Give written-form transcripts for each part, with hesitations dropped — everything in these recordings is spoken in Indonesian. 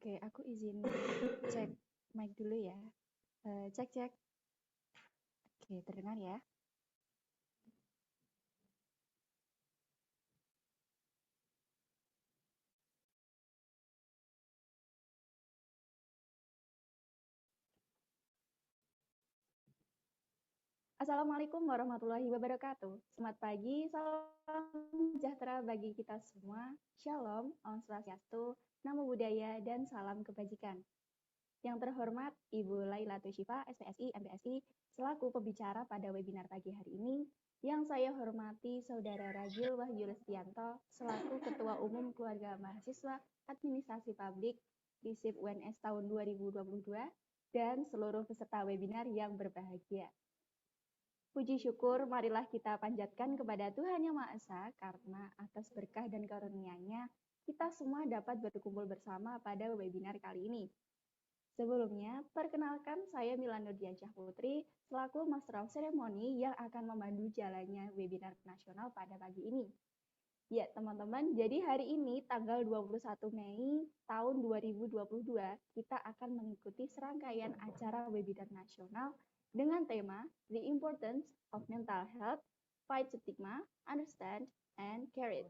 Oke, aku izin cek mic dulu ya. Cek, cek. Oke, terdengar ya. Assalamualaikum warahmatullahi wabarakatuh. Selamat pagi, salam sejahtera bagi kita semua. Shalom, Om Swastiastu, Namo Buddhaya, dan salam kebajikan. Yang terhormat Ibu Laila Tushifa, SPSI, MPSI, selaku pembicara pada webinar pagi hari ini, yang saya hormati Saudara Ragil Wahyu Lestianto, selaku Ketua Umum Keluarga Mahasiswa Administrasi Publik DISIP UNS tahun 2022, dan seluruh peserta webinar yang berbahagia. Puji syukur marilah kita panjatkan kepada Tuhan Yang Maha Esa, karena atas berkah dan karunia-Nya, kita semua dapat berkumpul bersama pada webinar kali ini. Sebelumnya, perkenalkan saya Mila Nurdiansyah Putri, selaku Master of Ceremony yang akan memandu jalannya webinar nasional pada pagi ini. Ya, teman-teman, jadi hari ini tanggal 21 Mei tahun 2022, kita akan mengikuti serangkaian acara webinar nasional dengan tema The Importance of Mental Health, Fight Stigma, Understand, and Care It,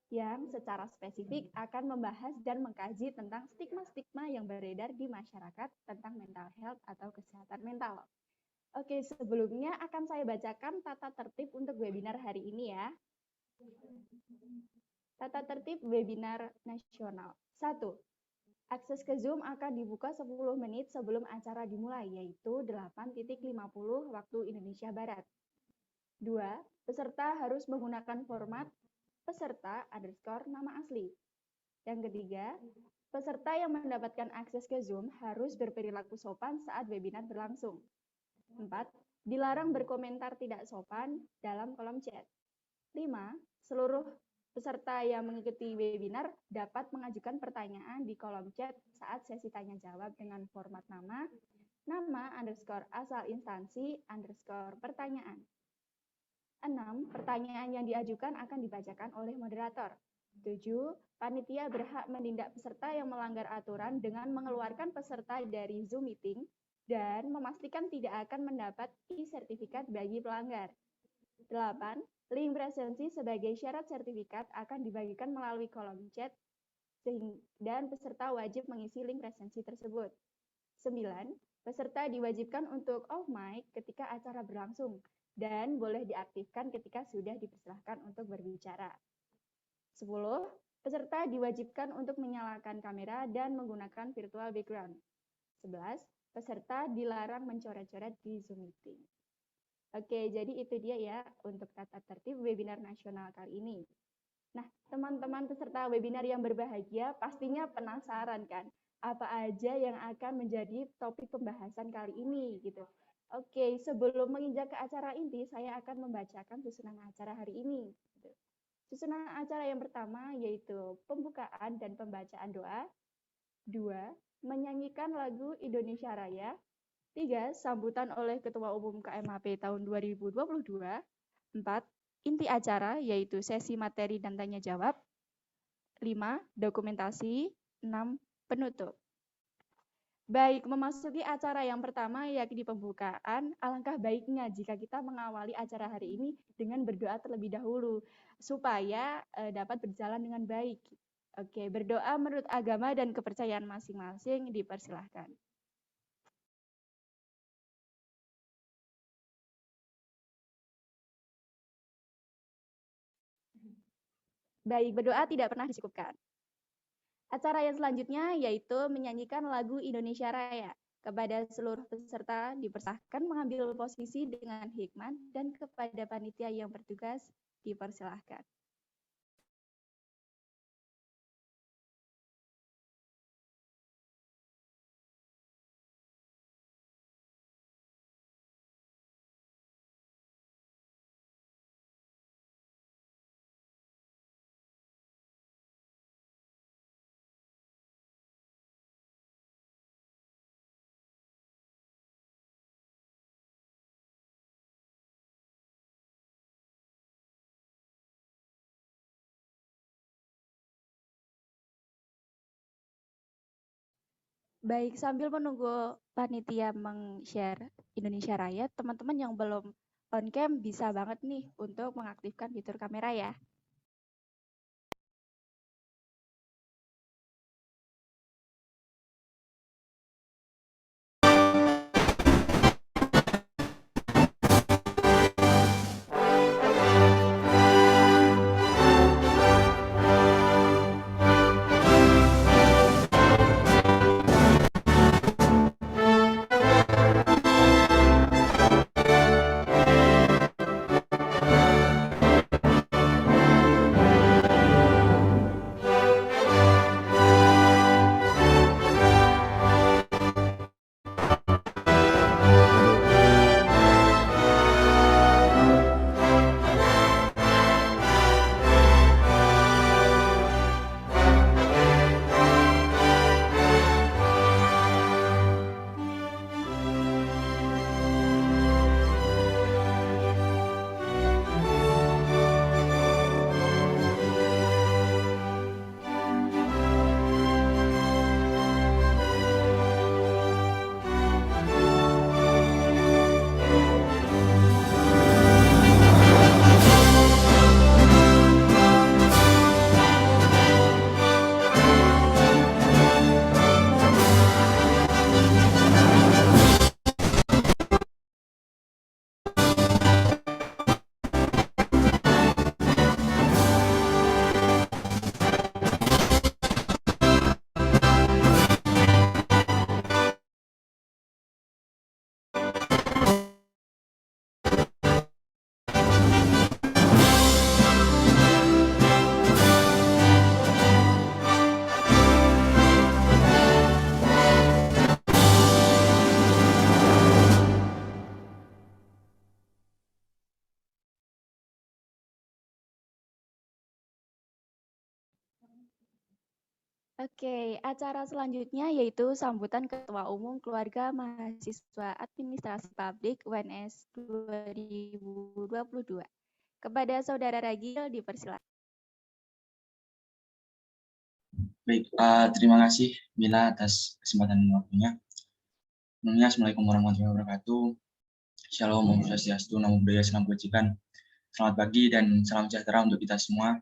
yang secara spesifik akan membahas dan mengkaji tentang stigma-stigma yang beredar di masyarakat tentang mental health atau kesehatan mental. Oke, sebelumnya akan saya bacakan tata tertib untuk webinar hari ini ya. Tata tertib webinar nasional. 1. Akses ke Zoom akan dibuka 10 menit sebelum acara dimulai, yaitu 8.50 waktu Indonesia Barat. 2. Peserta harus menggunakan format peserta _ nama asli. Yang ketiga, peserta yang mendapatkan akses ke Zoom harus berperilaku sopan saat webinar berlangsung. 4. Dilarang berkomentar tidak sopan dalam kolom chat. 5. Seluruh peserta yang mengikuti webinar dapat mengajukan pertanyaan di kolom chat saat sesi tanya jawab dengan format nama _ asal instansi _ pertanyaan. 6. Pertanyaan yang diajukan akan dibacakan oleh moderator. 7. Panitia berhak menindak peserta yang melanggar aturan dengan mengeluarkan peserta dari Zoom meeting dan memastikan tidak akan mendapat e-sertifikat bagi pelanggar. 8. Link presensi sebagai syarat sertifikat akan dibagikan melalui kolom chat dan peserta wajib mengisi link presensi tersebut. 9. Peserta diwajibkan untuk off mic ketika acara berlangsung dan boleh diaktifkan ketika sudah dipersilahkan untuk berbicara. 10. Peserta diwajibkan untuk menyalakan kamera dan menggunakan virtual background. 11. Peserta dilarang mencoret-coret di Zoom meeting. Oke, jadi itu dia ya untuk tata tertib webinar nasional kali ini. Nah, teman-teman peserta webinar yang berbahagia pastinya penasaran kan, apa aja yang akan menjadi topik pembahasan kali ini gitu. Oke, sebelum menginjak ke acara inti, saya akan membacakan susunan acara hari ini. Susunan acara yang pertama yaitu pembukaan dan pembacaan doa. 2. Menyanyikan lagu Indonesia Raya. 3. Sambutan oleh Ketua Umum KMHP tahun 2022. 4. Inti acara, yaitu sesi materi dan tanya jawab. 5. Dokumentasi. 6. Penutup. Baik, memasuki acara yang pertama, yakni pembukaan, alangkah baiknya jika kita mengawali acara hari ini dengan berdoa terlebih dahulu, supaya dapat berjalan dengan baik. Oke, berdoa menurut agama dan kepercayaan masing-masing dipersilahkan. Baik, berdoa tidak pernah dicukupkan. Acara yang selanjutnya yaitu menyanyikan lagu Indonesia Raya. Kepada seluruh peserta dipersilahkan mengambil posisi dengan hikmat dan kepada panitia yang bertugas dipersilahkan. Baik, sambil menunggu panitia meng-share Indonesia Raya, teman-teman yang belum on cam bisa banget nih untuk mengaktifkan fitur kamera ya. Oke, acara selanjutnya yaitu sambutan Ketua Umum Keluarga Mahasiswa Administrasi Publik UNS 2022. Kepada Saudara Ragil dipersilakan. Baik, terima kasih Mila atas kesempatan dan waktunya. Sebelumnya, Assalamualaikum warahmatullahi wabarakatuh. Shalom, Om Swastiastu, Namo Buddhaya, Salam Kebajikan. Selamat pagi dan salam sejahtera untuk kita semua.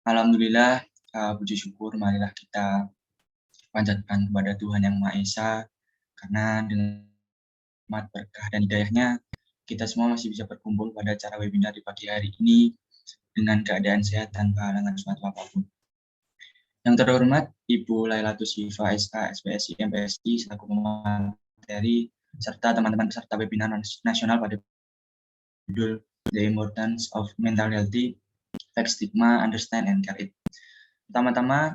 Alhamdulillah, puji syukur marilah kita panjatkan kepada Tuhan Yang Maha Esa, karena dengan rahmat, berkah, dan hidayahnya, kita semua masih bisa berkumpul pada acara webinar di pagi hari ini dengan keadaan sehat tanpa halangan suatu apapun. Yang terhormat Ibu Lailatus Syifa SK, SPSI, MPSI, selaku pemateri, serta teman-teman peserta webinar nasional pada judul The Importance of Mental Healthy, Fact Stigma, Understand and Care It. Pertama-tama,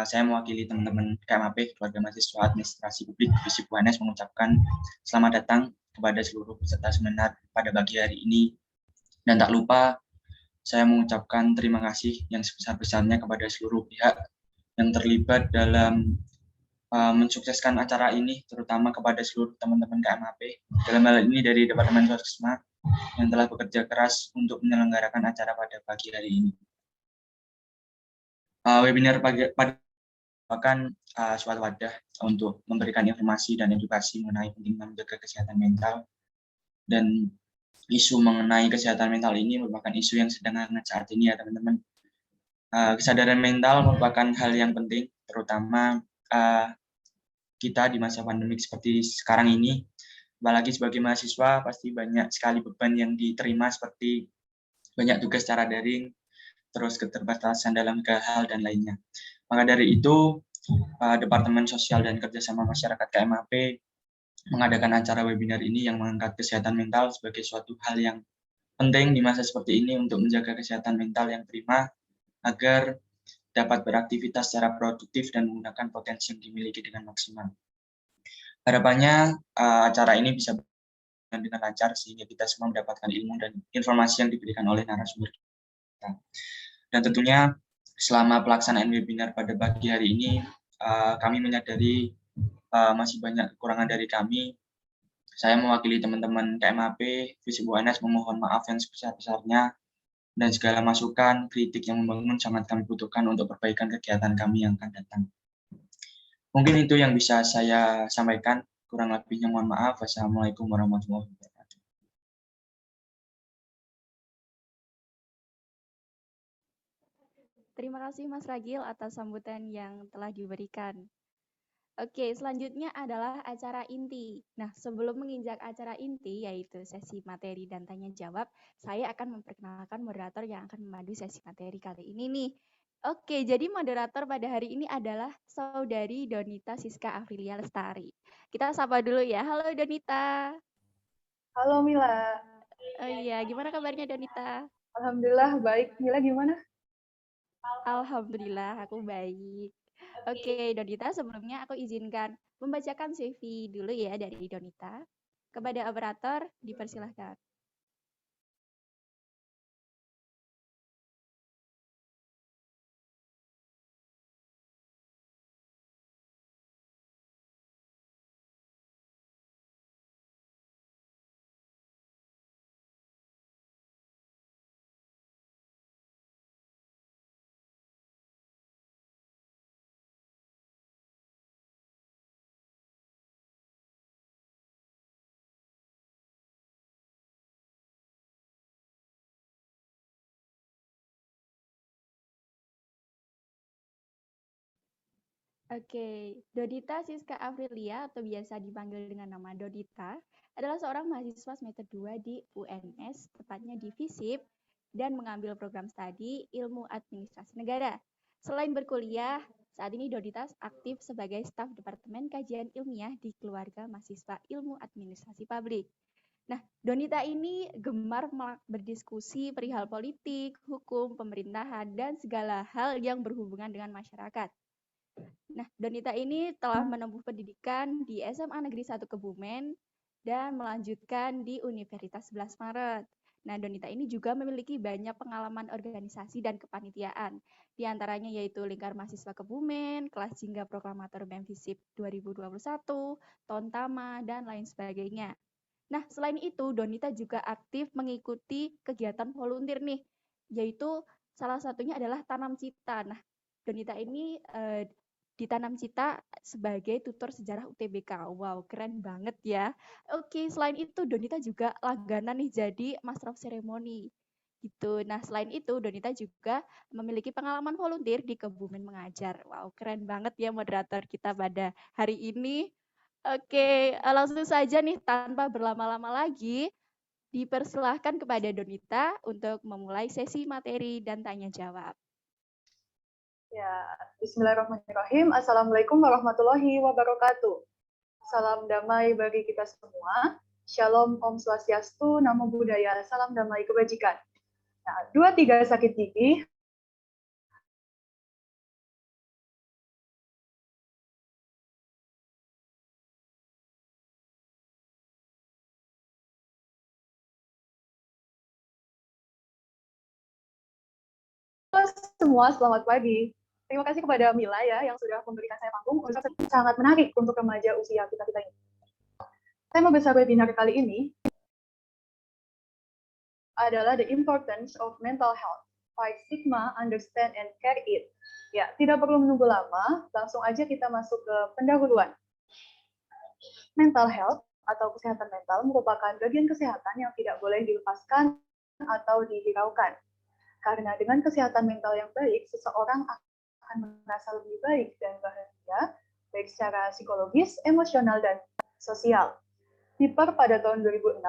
saya mewakili teman-teman KMAP, Keluarga Mahasiswa Administrasi Publik FISIP UNS, mengucapkan selamat datang kepada seluruh peserta seminar pada pagi hari ini. Dan tak lupa, saya mengucapkan terima kasih yang sebesar-besarnya kepada seluruh pihak yang terlibat dalam mensukseskan acara ini, terutama kepada seluruh teman-teman KMAP, dalam hal ini dari Departemen Sosma yang telah bekerja keras untuk menyelenggarakan acara pada pagi hari ini. Webinar pagi merupakan suatu wadah untuk memberikan informasi dan edukasi mengenai pentingnya menjaga kesehatan mental, dan isu mengenai kesehatan mental ini merupakan isu yang sedang hangat saat ini ya teman-teman. Kesadaran mental merupakan hal yang penting, terutama kita di masa pandemik seperti sekarang ini. Apalagi sebagai mahasiswa pasti banyak sekali beban yang diterima, seperti banyak tugas secara daring, terus keterbatasan dalam hal dan lainnya. Maka dari itu, Departemen Sosial dan Kerjasama Masyarakat KMAP mengadakan acara webinar ini yang mengangkat kesehatan mental sebagai suatu hal yang penting di masa seperti ini untuk menjaga kesehatan mental yang prima, agar dapat beraktivitas secara produktif dan menggunakan potensi yang dimiliki dengan maksimal. Harapannya acara ini bisa dengan lancar sehingga kita semua mendapatkan ilmu dan informasi yang diberikan oleh narasumber kita. Dan tentunya selama pelaksanaan webinar pada pagi hari ini, kami menyadari masih banyak kekurangan dari kami. Saya mewakili teman-teman KMAP, FISIP UNS memohon maaf yang sebesar-besarnya, dan segala masukan, kritik yang membangun sangat kami butuhkan untuk perbaikan kegiatan kami yang akan datang. Mungkin itu yang bisa saya sampaikan. Kurang lebihnya mohon maaf. Wassalamualaikum warahmatullahi wabarakatuh. Terima kasih Mas Ragil atas sambutan yang telah diberikan. Oke, selanjutnya adalah acara inti. Nah, sebelum menginjak acara inti, yaitu sesi materi dan tanya jawab, saya akan memperkenalkan moderator yang akan memandu sesi materi kali ini nih. Oke, jadi moderator pada hari ini adalah Saudari Donita Siska Afrilia Lestari. Kita sapa dulu ya. Halo Donita. Halo Mila. Oh iya, gimana kabarnya Donita? Alhamdulillah baik. Mila gimana? Alhamdulillah, aku baik. Oke, Donita, sebelumnya aku izinkan membacakan CV dulu ya dari Donita. Kepada operator, dipersilahkan. Oke, Dodita Siska Afrilia atau biasa dipanggil dengan nama Dodita adalah seorang mahasiswa semester 2 di UNS, tepatnya di FISIP, dan mengambil program studi Ilmu Administrasi Negara. Selain berkuliah, saat ini Dodita aktif sebagai staf Departemen Kajian Ilmiah di Keluarga Mahasiswa Ilmu Administrasi Publik. Nah, Donita ini gemar berdiskusi perihal politik, hukum, pemerintahan, dan segala hal yang berhubungan dengan masyarakat. Nah, Donita ini telah menempuh pendidikan di SMA Negeri 1 Kebumen dan melanjutkan di Universitas 11 Maret. Nah, Donita ini juga memiliki banyak pengalaman organisasi dan kepanitiaan, di antaranya yaitu Lingkar Mahasiswa Kebumen, Kelas Jingga Proklamator BEM FISIP 2021, Tontama, dan lain sebagainya. Nah, selain itu, Donita juga aktif mengikuti kegiatan volunteer nih, yaitu salah satunya adalah Tanam Cita. Nah, Donita ini ditanam cita sebagai tutor sejarah UTBK. Wow, keren banget ya. Oke, selain itu Donita juga langganan nih jadi Master of Ceremony. Gitu. Nah, selain itu Donita juga memiliki pengalaman volunteer di Kebumen Mengajar. Wow, keren banget ya moderator kita pada hari ini. Oke, langsung saja nih tanpa berlama-lama lagi dipersilahkan kepada Donita untuk memulai sesi materi dan tanya jawab. Ya, Bismillahirrahmanirrahim. Assalamualaikum warahmatullahi wabarakatuh. Salam damai bagi kita semua. Shalom, Om Swastiastu, Namo Buddhaya, salam damai kebajikan. Nah, 2-3 sakit gigi. Halo semua, selamat pagi. Terima kasih kepada Mila ya yang sudah memberikan saya panggung untuk sangat menarik untuk remaja usia kita ini. Tema besar webinar kali ini adalah the importance of mental health. Fight stigma, understand and care it. Ya, tidak perlu menunggu lama, langsung aja kita masuk ke pendahuluan. Mental health atau kesehatan mental merupakan bagian kesehatan yang tidak boleh dilepaskan atau dihiraukan. Karena dengan kesehatan mental yang baik, seseorang akan merasa lebih baik dan bahagia, baik secara psikologis, emosional, dan sosial. Piper pada tahun 2006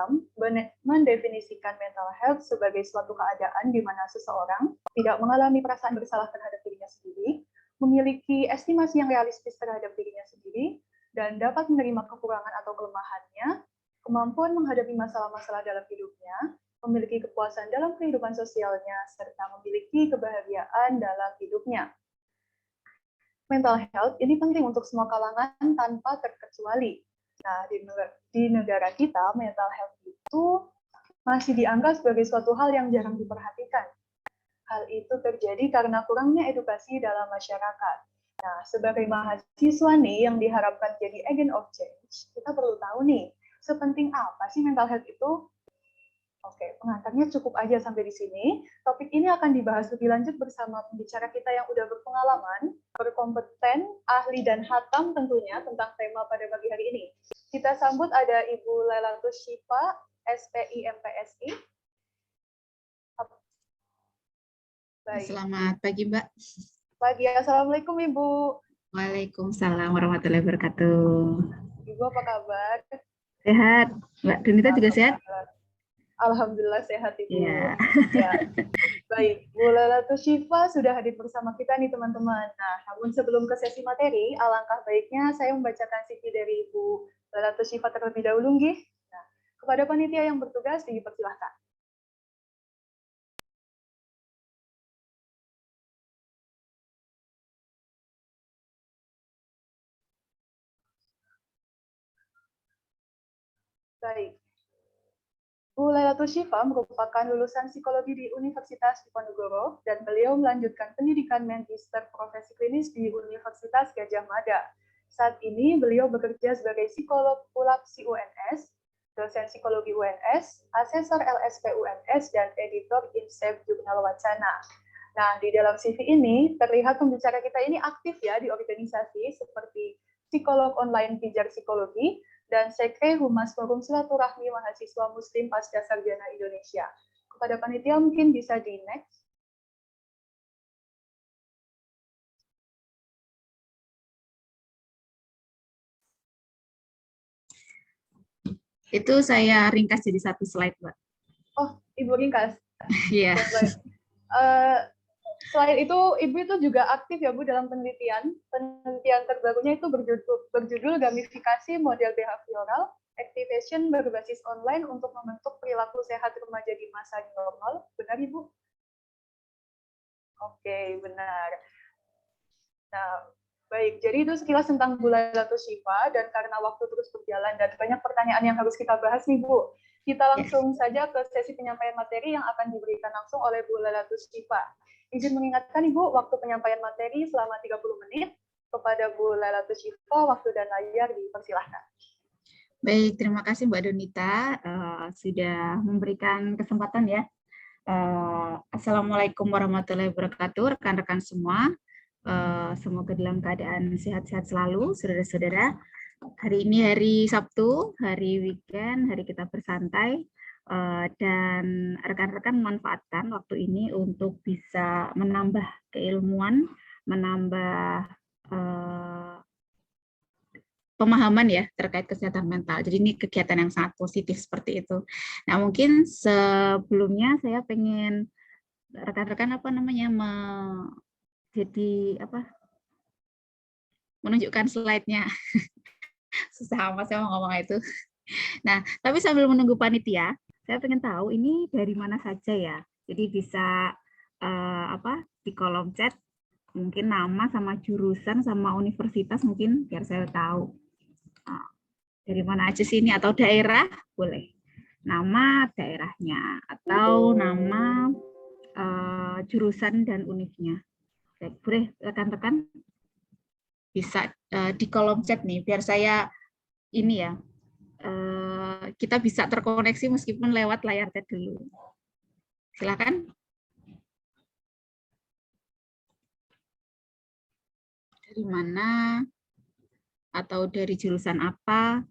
mendefinisikan mental health sebagai suatu keadaan di mana seseorang tidak mengalami perasaan bersalah terhadap dirinya sendiri, memiliki estimasi yang realistis terhadap dirinya sendiri, dan dapat menerima kekurangan atau kelemahannya, kemampuan menghadapi masalah-masalah dalam hidupnya, memiliki kepuasan dalam kehidupan sosialnya, serta memiliki kebahagiaan dalam hidupnya. Mental health ini penting untuk semua kalangan tanpa terkecuali. Nah, di negara kita, mental health itu masih dianggap sebagai suatu hal yang jarang diperhatikan. Hal itu terjadi karena kurangnya edukasi dalam masyarakat. Nah, sebagai mahasiswa nih yang diharapkan jadi agent of change, kita perlu tahu nih, sepenting apa sih mental health itu? Oke, pengantarnya cukup aja sampai di sini. Topik ini akan dibahas lebih lanjut bersama pembicara kita yang udah berpengalaman, berkompeten, ahli dan hatam tentunya tentang tema pada pagi hari ini. Kita sambut ada Ibu Lailatul Syifa, SPI MPSI. Baik. Selamat pagi, Mbak. Pagi, Assalamualaikum Ibu. Waalaikumsalam warahmatullahi wabarakatuh. Ibu apa kabar? Sehat. Mbak Donita juga sehat? Alhamdulillah sehat Ibu. Ya. Ya. Baik, Bu Lailatul Syifa sudah hadir bersama kita nih teman-teman. Nah, namun sebelum ke sesi materi, alangkah baiknya saya membacakan CV dari Ibu Lailatul Syifa terlebih dahulu nggih. Nah, kepada panitia yang bertugas dipersilahkan. Baik. Bu Lailatul Syifa merupakan lulusan psikologi di Universitas Diponegoro dan beliau melanjutkan pendidikan magister profesi klinis di Universitas Gadjah Mada. Saat ini beliau bekerja sebagai psikolog Pulapsi UNS, dosen psikologi UNS, asesor LSP UNS, dan editor Insef Jurnal Wacana. Nah, di dalam CV ini terlihat pembicara kita ini aktif ya di organisasi seperti Psikolog Online Pijar Psikologi, dan Sekre Humas Forum Silaturahmi Mahasiswa Muslim Pasca Sarjana Indonesia. Kepada panitia mungkin bisa di next. Itu saya ringkas jadi satu slide, Mbak. Oh, Ibu ringkas. Iya. Selain itu, Ibu itu juga aktif ya Bu dalam penelitian. Penelitian terbarunya itu berjudul gamifikasi model behavioral activation berbasis online untuk membentuk perilaku sehat remaja di masa normal. Benar, Ibu? Oke, benar. Nah, baik. Jadi itu sekilas tentang Bu Lailatul Syifa, dan karena waktu terus berjalan dan banyak pertanyaan yang harus kita bahas nih, Bu. Kita langsung saja ke sesi penyampaian materi yang akan diberikan langsung oleh Bu Lailatul Syifa. Izin mengingatkan Ibu, waktu penyampaian materi selama 30 menit. Kepada Bu Lailatul Syifa, waktu dan layar dipersilahkan. Baik, terima kasih Mbak Donita sudah memberikan kesempatan ya. Assalamualaikum warahmatullahi wabarakatuh, rekan-rekan semua. Semoga dalam keadaan sehat-sehat selalu, saudara-saudara. Hari ini hari Sabtu, hari weekend, hari kita bersantai. Dan rekan-rekan memanfaatkan waktu ini untuk bisa menambah keilmuan, menambah pemahaman ya terkait kesehatan mental. Jadi ini kegiatan yang sangat positif seperti itu. Nah, mungkin sebelumnya saya pengen rekan-rekan menunjukkan slide-nya. Susah amat saya mau ngomong itu. Nah, tapi sambil menunggu panitia, saya pengen tahu ini dari mana saja ya. Jadi bisa di kolom chat mungkin nama sama jurusan sama universitas mungkin biar saya tahu. Dari mana aja sih ini, atau daerah boleh, nama daerahnya atau nama jurusan dan univnya. Boleh rekan-rekan bisa di kolom chat nih biar saya ini ya kita bisa terkoneksi meskipun lewat layar chat dulu. Silakan. Dari mana atau dari jurusan apa?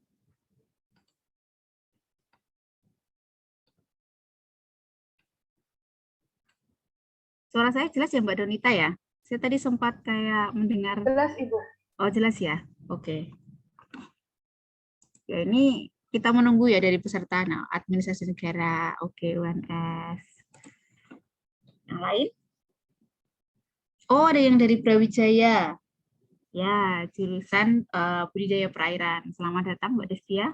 Suara saya jelas ya Mbak Donita ya? Saya tadi sempat kayak mendengar. Jelas Ibu. Oh jelas ya? Oke. Ya ini kita menunggu ya dari peserta. Nah, administrasi negara, oke, UNS. Yang lain? Oh ada yang dari Brawijaya. Ya, jurusan budidaya perairan. Selamat datang Mbak Destia.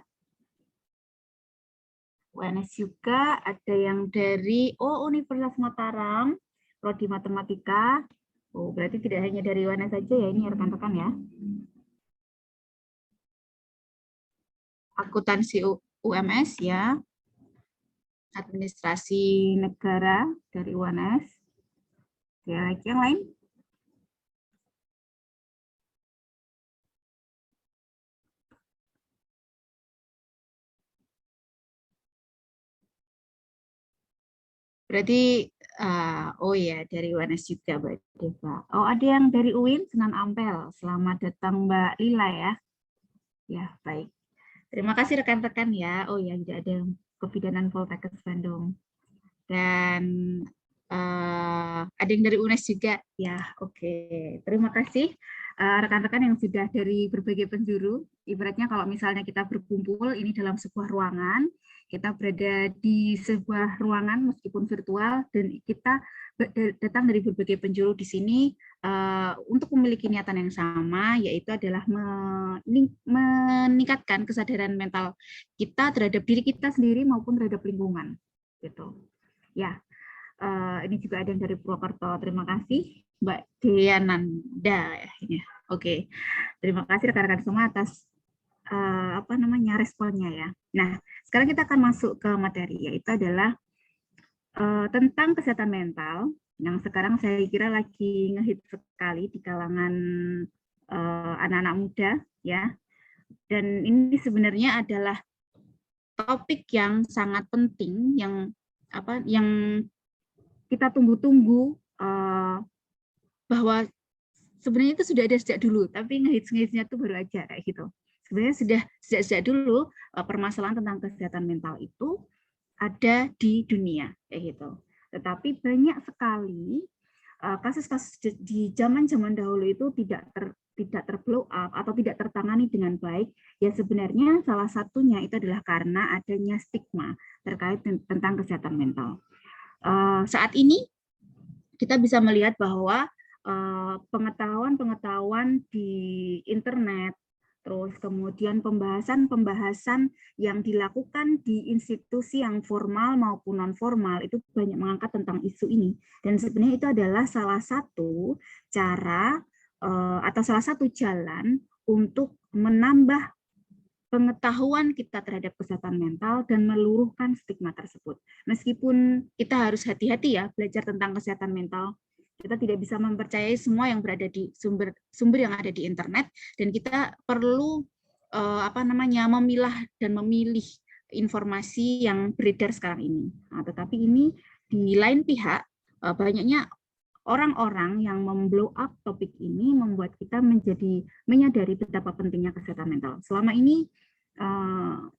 UNS juga ada yang dari Universitas Mataram. Prodi Matematika. Oh, berarti tidak hanya dari UNS saja ya, ini rekan-rekan ya. Akuntansi UMS ya. Administrasi negara dari UNS. Ya, lagi yang lain? Berarti, oh ya, dari UNS juga Mbak Deva. Oh, ada yang dari UIN, Senan Ampel. Selamat datang Mbak Lila ya. Ya, baik. Terima kasih rekan-rekan ya. Oh ya, tidak ada kebidanan Poltekkes Bandung. Dan ada yang dari UNES juga. Ya, oke. Terima kasih rekan-rekan yang sudah dari berbagai penjuru. Ibaratnya kalau misalnya kita berkumpul ini dalam sebuah ruangan, kita berada di sebuah ruangan meskipun virtual, dan kita datang dari berbagai penjuru di sini untuk memiliki niatan yang sama, yaitu adalah meningkatkan kesadaran mental kita terhadap diri kita sendiri maupun terhadap lingkungan. Gitu. Ya, ini juga ada yang dari Purwokerto. Terima kasih Mbak Deananda. Ya. Oke, terima kasih rekan-rekan semua atas responnya ya. Nah, sekarang kita akan masuk ke materi, yaitu adalah tentang kesehatan mental yang sekarang saya kira lagi ngehit sekali di kalangan anak-anak muda ya. Dan ini sebenarnya adalah topik yang sangat penting yang kita tunggu-tunggu, bahwa sebenarnya itu sudah ada sejak dulu, tapi ngehits-ngehitsnya itu baru aja kayak gitu. Sebenarnya sudah sejak dulu permasalahan tentang kesehatan mental itu ada di dunia kayak gitu. Tetapi banyak sekali kasus-kasus di zaman-zaman dahulu itu tidak terblow up atau tidak tertangani dengan baik. Ya sebenarnya salah satunya itu adalah karena adanya stigma terkait tentang kesehatan mental. Saat ini kita bisa melihat bahwa pengetahuan di internet, terus kemudian pembahasan yang dilakukan di institusi yang formal maupun non formal itu banyak mengangkat tentang isu ini. Dan sebenarnya itu adalah salah satu cara atau salah satu jalan untuk menambah pengetahuan kita terhadap kesehatan mental dan meluruhkan stigma tersebut. Meskipun kita harus hati-hati ya belajar tentang kesehatan mental, kita tidak bisa mempercayai semua yang berada di sumber yang ada di internet, dan kita perlu memilah dan memilih informasi yang beredar sekarang ini. Nah, tetapi ini di lain pihak banyaknya orang-orang yang memblow up topik ini membuat kita menyadari betapa pentingnya kesehatan mental. Selama ini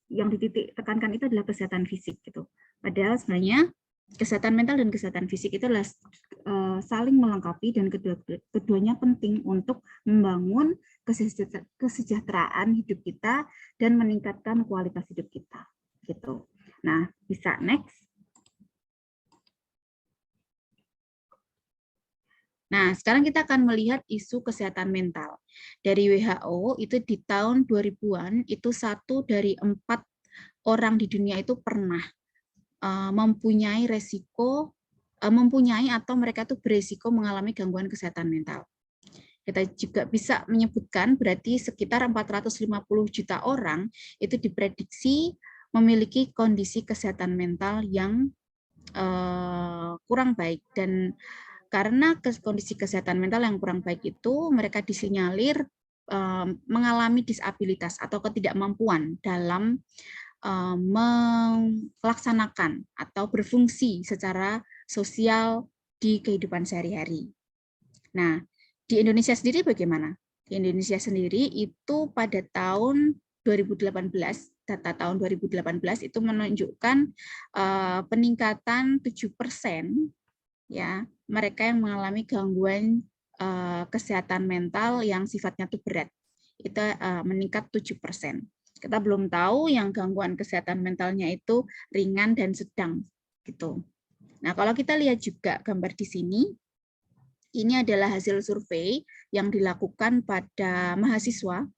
yang dititik tekankan itu adalah kesehatan fisik gitu. Padahal sebenarnya kesehatan mental dan kesehatan fisik itu adalah saling melengkapi, dan keduanya penting untuk membangun kesejahteraan hidup kita dan meningkatkan kualitas hidup kita gitu. Nah, bisa next. Nah, sekarang kita akan melihat isu kesehatan mental. Dari WHO itu di tahun 2000-an itu 1 dari 4 orang di dunia itu pernah mempunyai atau mereka itu beresiko mengalami gangguan kesehatan mental. Kita juga bisa menyebutkan berarti sekitar 450 juta orang itu diprediksi memiliki kondisi kesehatan mental yang kurang baik, dan karena kondisi kesehatan mental yang kurang baik itu, mereka disinyalir mengalami disabilitas atau ketidakmampuan dalam melaksanakan atau berfungsi secara sosial di kehidupan sehari-hari. Nah, di Indonesia sendiri bagaimana? Di Indonesia sendiri itu pada tahun 2018, data tahun 2018 itu menunjukkan peningkatan 7% ya, mereka yang mengalami gangguan kesehatan mental yang sifatnya itu berat, itu meningkat 7%. Kita belum tahu yang gangguan kesehatan mentalnya itu ringan dan sedang gitu. Nah, kalau kita lihat juga gambar di sini, ini adalah hasil survei yang dilakukan pada mahasiswa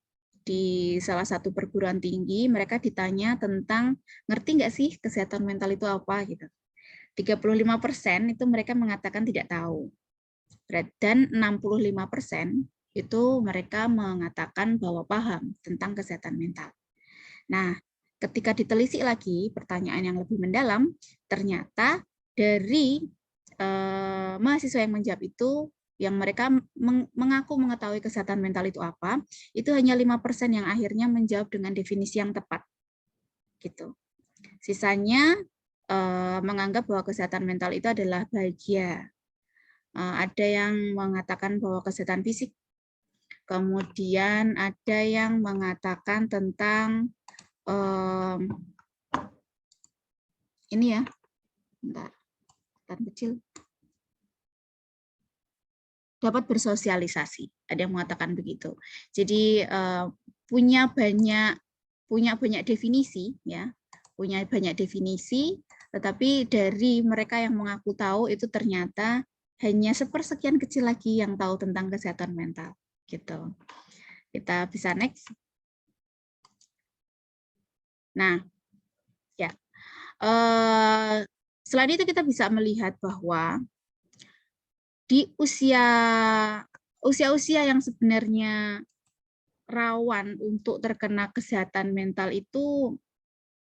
di salah satu perguruan tinggi. Mereka ditanya tentang ngerti nggak sih kesehatan mental itu apa gitu. 35% itu mereka mengatakan tidak tahu, dan 65% itu mereka mengatakan bahwa paham tentang kesehatan mental. Nah, ketika ditelisik lagi pertanyaan yang lebih mendalam, ternyata dari mahasiswa yang menjawab itu, yang mereka mengaku mengetahui kesehatan mental itu apa, itu hanya 5% yang akhirnya menjawab dengan definisi yang tepat. Gitu. Sisanya menganggap bahwa kesehatan mental itu adalah bahagia. Ada yang mengatakan bahwa kesehatan fisik, kemudian ada yang mengatakan tentang ini ya, bentar kecil, dapat bersosialisasi. Ada yang mengatakan begitu. Jadi punya banyak definisi, ya, punya banyak definisi. Tetapi dari mereka yang mengaku tahu itu ternyata hanya sepersekian kecil lagi yang tahu tentang kesehatan mental. Gitu. Kita bisa next. Nah, ya. Selain itu kita bisa melihat bahwa di usia yang sebenarnya rawan untuk terkena kesehatan mental itu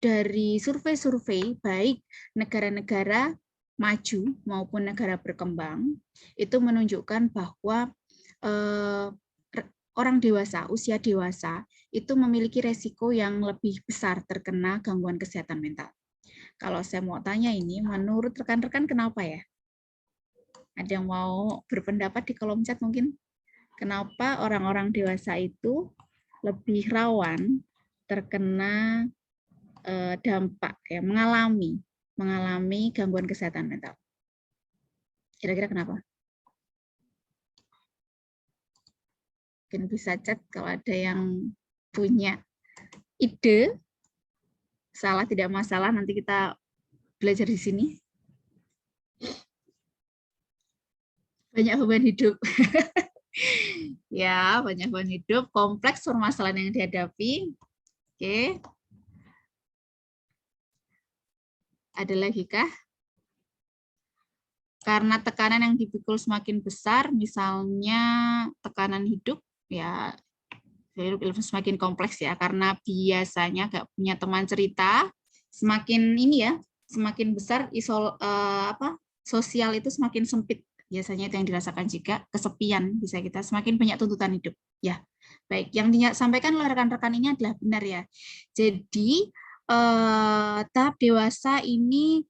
dari survei-survei baik negara-negara maju maupun negara berkembang itu menunjukkan bahwa orang dewasa, usia dewasa itu memiliki resiko yang lebih besar terkena gangguan kesehatan mental. Kalau saya mau tanya ini, menurut rekan-rekan kenapa ya? Ada yang mau berpendapat di kolom chat mungkin? Kenapa orang-orang dewasa itu lebih rawan terkena dampak, ya, mengalami gangguan kesehatan mental? Kira-kira kenapa? Mungkin bisa chat kalau ada yang punya ide. Salah tidak masalah, nanti kita belajar di sini. Banyak beban hidup. Ya, banyak beban hidup, kompleks permasalahan yang dihadapi. Oke. Ada lagi kah? Karena tekanan yang dipikul semakin besar, misalnya tekanan hidup, ya hidup semakin kompleks ya, karena biasanya nggak punya teman cerita, semakin ini ya, semakin besar sosial itu semakin sempit. Biasanya itu yang dirasakan juga, kesepian bisa kita, semakin banyak tuntutan hidup. Ya, baik, yang disampaikan oleh rekan-rekan ini adalah benar ya. Jadi tahap dewasa ini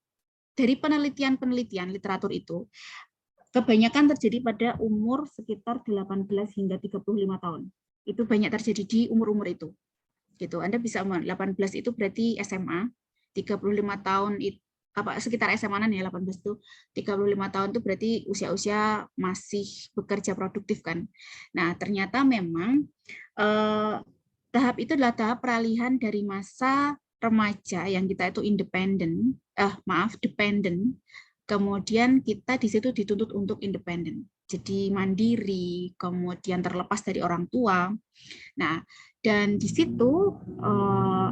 dari penelitian literatur itu kebanyakan terjadi pada umur sekitar 18 hingga 35 tahun. Itu banyak terjadi di umur-umur itu. Gitu. Anda bisa 18 itu berarti SMA, 35 tahun itu sekitar SMA-an ya, 18 itu 35 tahun itu berarti usia-usia masih bekerja produktif kan. Nah, ternyata memang tahap itu adalah tahap peralihan dari masa remaja yang kita itu dependent, kemudian kita di situ dituntut untuk independen. Jadi mandiri, kemudian terlepas dari orang tua. Nah, dan di situ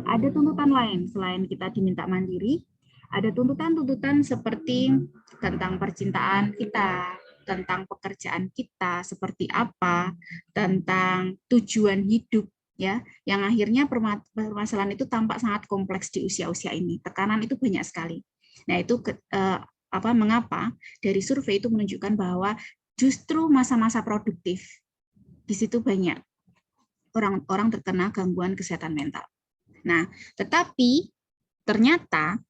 ada tuntutan lain selain kita diminta mandiri, ada tuntutan-tuntutan seperti tentang percintaan kita, tentang pekerjaan kita seperti apa, tentang tujuan hidup ya, yang akhirnya permasalahan itu tampak sangat kompleks di usia-usia ini. Tekanan itu banyak sekali. Nah, itu mengapa dari survei itu menunjukkan bahwa justru masa-masa produktif di situ banyak orang-orang terkena gangguan kesehatan mental. Nah, tetapi ternyata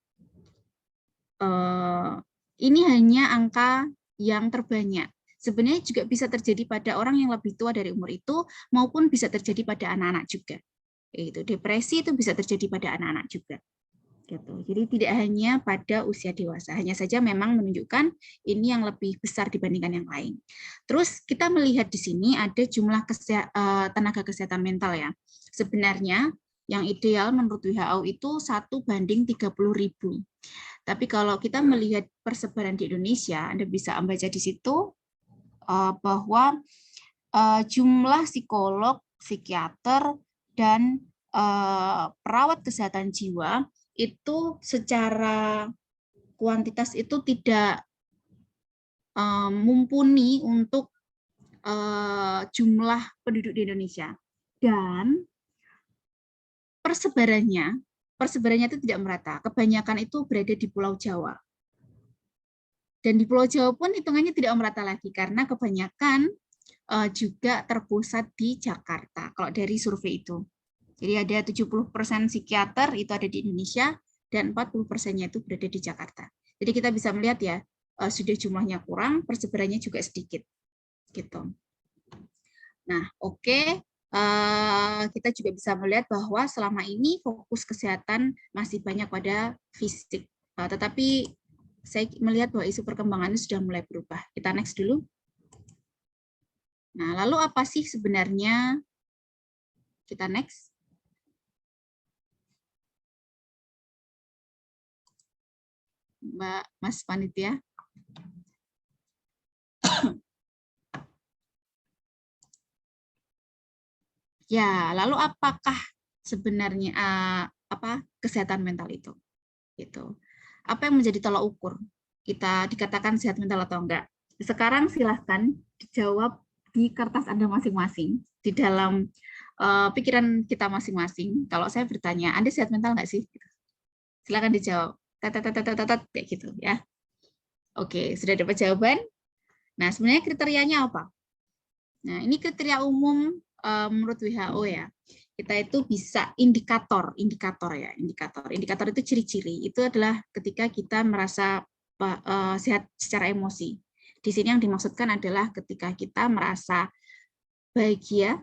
ini hanya angka yang terbanyak. Sebenarnya juga bisa terjadi pada orang yang lebih tua dari umur itu, maupun bisa terjadi pada anak-anak juga. Itu depresi itu bisa terjadi pada anak-anak juga. Gitu. Jadi tidak hanya pada usia dewasa, hanya saja memang menunjukkan ini yang lebih besar dibandingkan yang lain. Terus kita melihat di sini ada jumlah tenaga kesehatan mental ya. Sebenarnya yang ideal menurut WHO itu 1:30.000. Tapi kalau kita melihat persebaran di Indonesia, Anda bisa membaca di situ bahwa jumlah psikolog, psikiater, dan perawat kesehatan jiwa itu secara kuantitas itu tidak mumpuni untuk jumlah penduduk di Indonesia. Dan persebarannya itu tidak merata. Kebanyakan itu berada di Pulau Jawa. Dan di Pulau Jawa pun hitungannya tidak merata lagi karena kebanyakan juga terpusat di Jakarta kalau dari survei itu. Jadi ada 70% psikiater itu ada di Indonesia, dan 40%-nya itu berada di Jakarta. Jadi kita bisa melihat ya, sudah jumlahnya kurang, persebarannya juga sedikit. Gitu. Nah, oke. Kita juga bisa melihat bahwa selama ini fokus kesehatan masih banyak pada fisik. Tetapi saya melihat bahwa isu perkembangannya sudah mulai berubah. Kita next dulu. Nah, lalu apa sih sebenarnya? Kita next. Mbak Mas Panitia. Ya, lalu apakah sebenarnya kesehatan mental itu? Gitu. Apa yang menjadi tolak ukur kita dikatakan sehat mental atau enggak? Sekarang silahkan dijawab di kertas Anda masing-masing, di dalam pikiran kita masing-masing. Kalau saya bertanya, Anda sehat mental enggak sih? Silahkan dijawab. Kayak gitu ya. Oke, sudah dapat jawaban? Nah, sebenarnya kriterianya apa? Nah, ini kriteria umum menurut WHO ya. Kita itu bisa indikator ya, indikator itu ciri-ciri. Itu adalah ketika kita merasa sehat secara emosi. Di sini yang dimaksudkan adalah ketika kita merasa bahagia,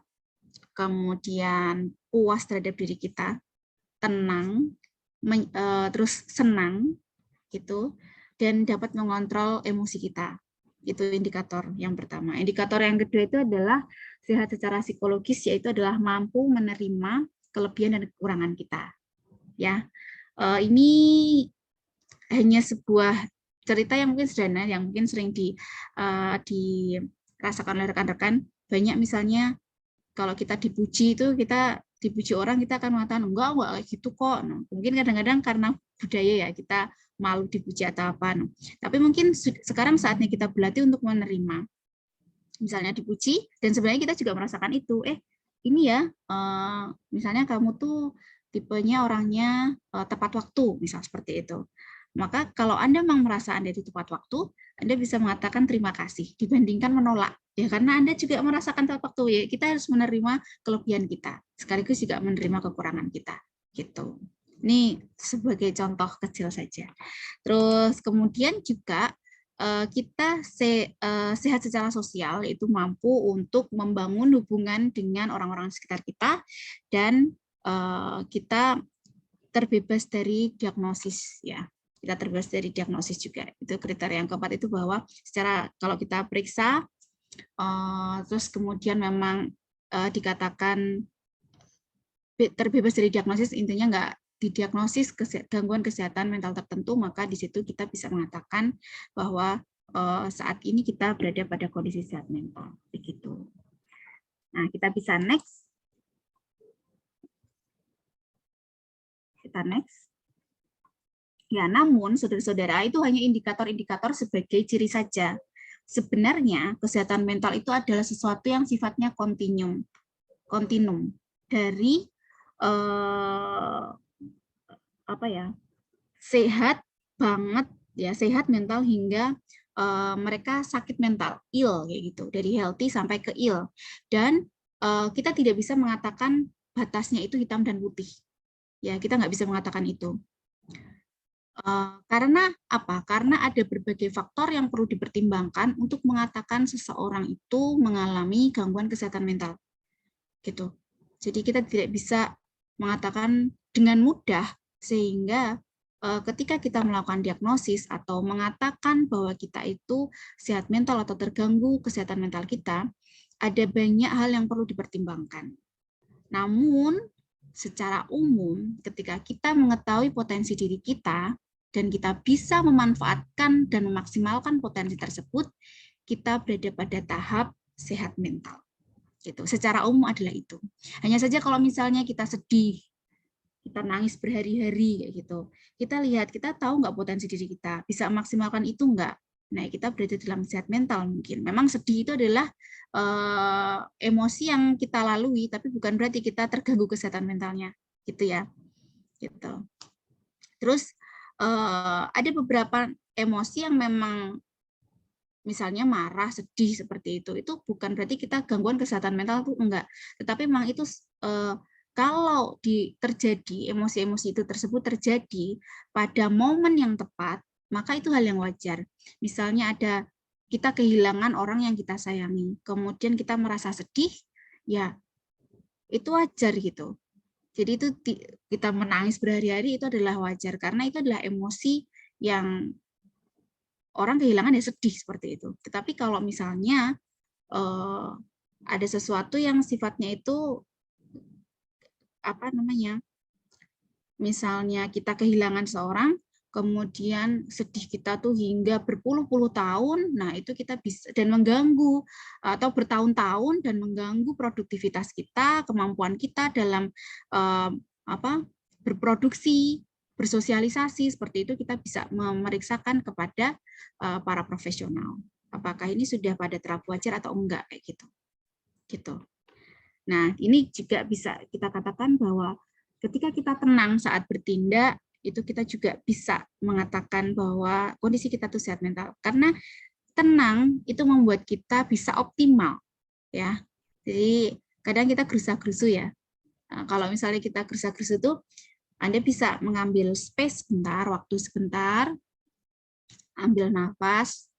kemudian puas terhadap diri kita, tenang, terus senang gitu, dan dapat mengontrol emosi kita. Itu indikator yang pertama. Indikator yang kedua itu adalah sehat secara psikologis, yaitu adalah mampu menerima kelebihan dan kekurangan kita. Ya, ini hanya sebuah cerita yang mungkin sederhana, yang mungkin sering dirasakan oleh rekan-rekan. Banyak misalnya kalau kita dipuji itu, kita dipuji orang, kita akan mengatakan enggak kayak gitu kok. Nah, mungkin kadang-kadang karena budaya ya, kita malu dipuji atau apa. Nah, tapi mungkin sekarang saatnya kita berlatih untuk menerima. Misalnya dipuji, dan sebenarnya kita juga merasakan itu. Ini ya, misalnya kamu tuh tipenya orangnya tepat waktu, misal seperti itu. Maka kalau Anda memang merasa Anda itu tepat waktu, Anda bisa mengatakan terima kasih dibandingkan menolak. Ya, karena Anda juga merasakan tepat waktu, ya kita harus menerima kelebihan kita, sekaligus juga menerima kekurangan kita. Gitu. Ini sebagai contoh kecil saja. Terus kemudian juga kita sehat secara sosial, yaitu mampu untuk membangun hubungan dengan orang-orang sekitar kita, dan kita terbebas dari diagnosis ya. Kita terbebas dari diagnosis juga. Itu kriteria yang keempat, itu bahwa secara kalau kita periksa terus kemudian memang dikatakan terbebas dari diagnosis, intinya enggak didiagnosis gangguan kesehatan mental tertentu, maka di situ kita bisa mengatakan bahwa saat ini kita berada pada kondisi sehat mental. Begitu. Nah, kita bisa next. Kita next. Ya, namun saudara-saudara, itu hanya indikator-indikator sebagai ciri saja. Sebenarnya kesehatan mental itu adalah sesuatu yang sifatnya kontinum dari sehat banget ya, sehat mental hingga mereka sakit mental, ill kayak gitu, dari healthy sampai ke ill. Dan kita tidak bisa mengatakan batasnya itu hitam dan putih. Ya, kita nggak bisa mengatakan itu. Karena apa? Karena ada berbagai faktor yang perlu dipertimbangkan untuk mengatakan seseorang itu mengalami gangguan kesehatan mental. Gitu. Jadi kita tidak bisa mengatakan dengan mudah, sehingga ketika kita melakukan diagnosis atau mengatakan bahwa kita itu sehat mental atau terganggu kesehatan mental kita, ada banyak hal yang perlu dipertimbangkan. Namun secara umum, ketika kita mengetahui potensi diri kita dan kita bisa memanfaatkan dan memaksimalkan potensi tersebut, kita berada pada tahap sehat mental. Gitu. Secara umum adalah itu. Hanya saja kalau misalnya kita sedih, kita nangis berhari-hari kayak gitu, kita lihat, kita tahu nggak potensi diri kita, bisa memaksimalkan itu nggak? Nah, kita berada dalam sehat mental mungkin. Memang sedih itu adalah emosi yang kita lalui, tapi bukan berarti kita terganggu kesehatan mentalnya, gitu ya. Gitu. Terus ada beberapa emosi yang memang misalnya marah, sedih seperti itu bukan berarti kita gangguan kesehatan mental, itu enggak. Tetapi memang itu kalau terjadi emosi-emosi itu tersebut terjadi pada momen yang tepat, maka itu hal yang wajar. Misalnya kita kehilangan orang yang kita sayangi, kemudian kita merasa sedih, ya itu wajar gitu. Jadi itu kita menangis berhari-hari itu adalah wajar karena itu adalah emosi yang orang kehilangan ya sedih seperti itu. Tetapi kalau misalnya ada sesuatu yang sifatnya itu misalnya kita kehilangan seorang, kemudian sedih kita tuh hingga berpuluh-puluh tahun, nah itu kita bisa dan mengganggu atau bertahun-tahun dan mengganggu produktivitas kita, kemampuan kita dalam berproduksi, bersosialisasi, seperti itu kita bisa memeriksakan kepada para profesional. Apakah ini sudah pada tahap wajar atau enggak kayak gitu. Nah, ini juga bisa kita katakan bahwa ketika kita tenang saat bertindak, itu kita juga bisa mengatakan bahwa kondisi kita itu sehat mental. Karena tenang itu membuat kita bisa optimal, ya. Jadi kadang kita gerusa-gerusu ya. Nah, kalau misalnya kita gerusa-gerusu itu, Anda bisa mengambil space sebentar, waktu sebentar, ambil nafas,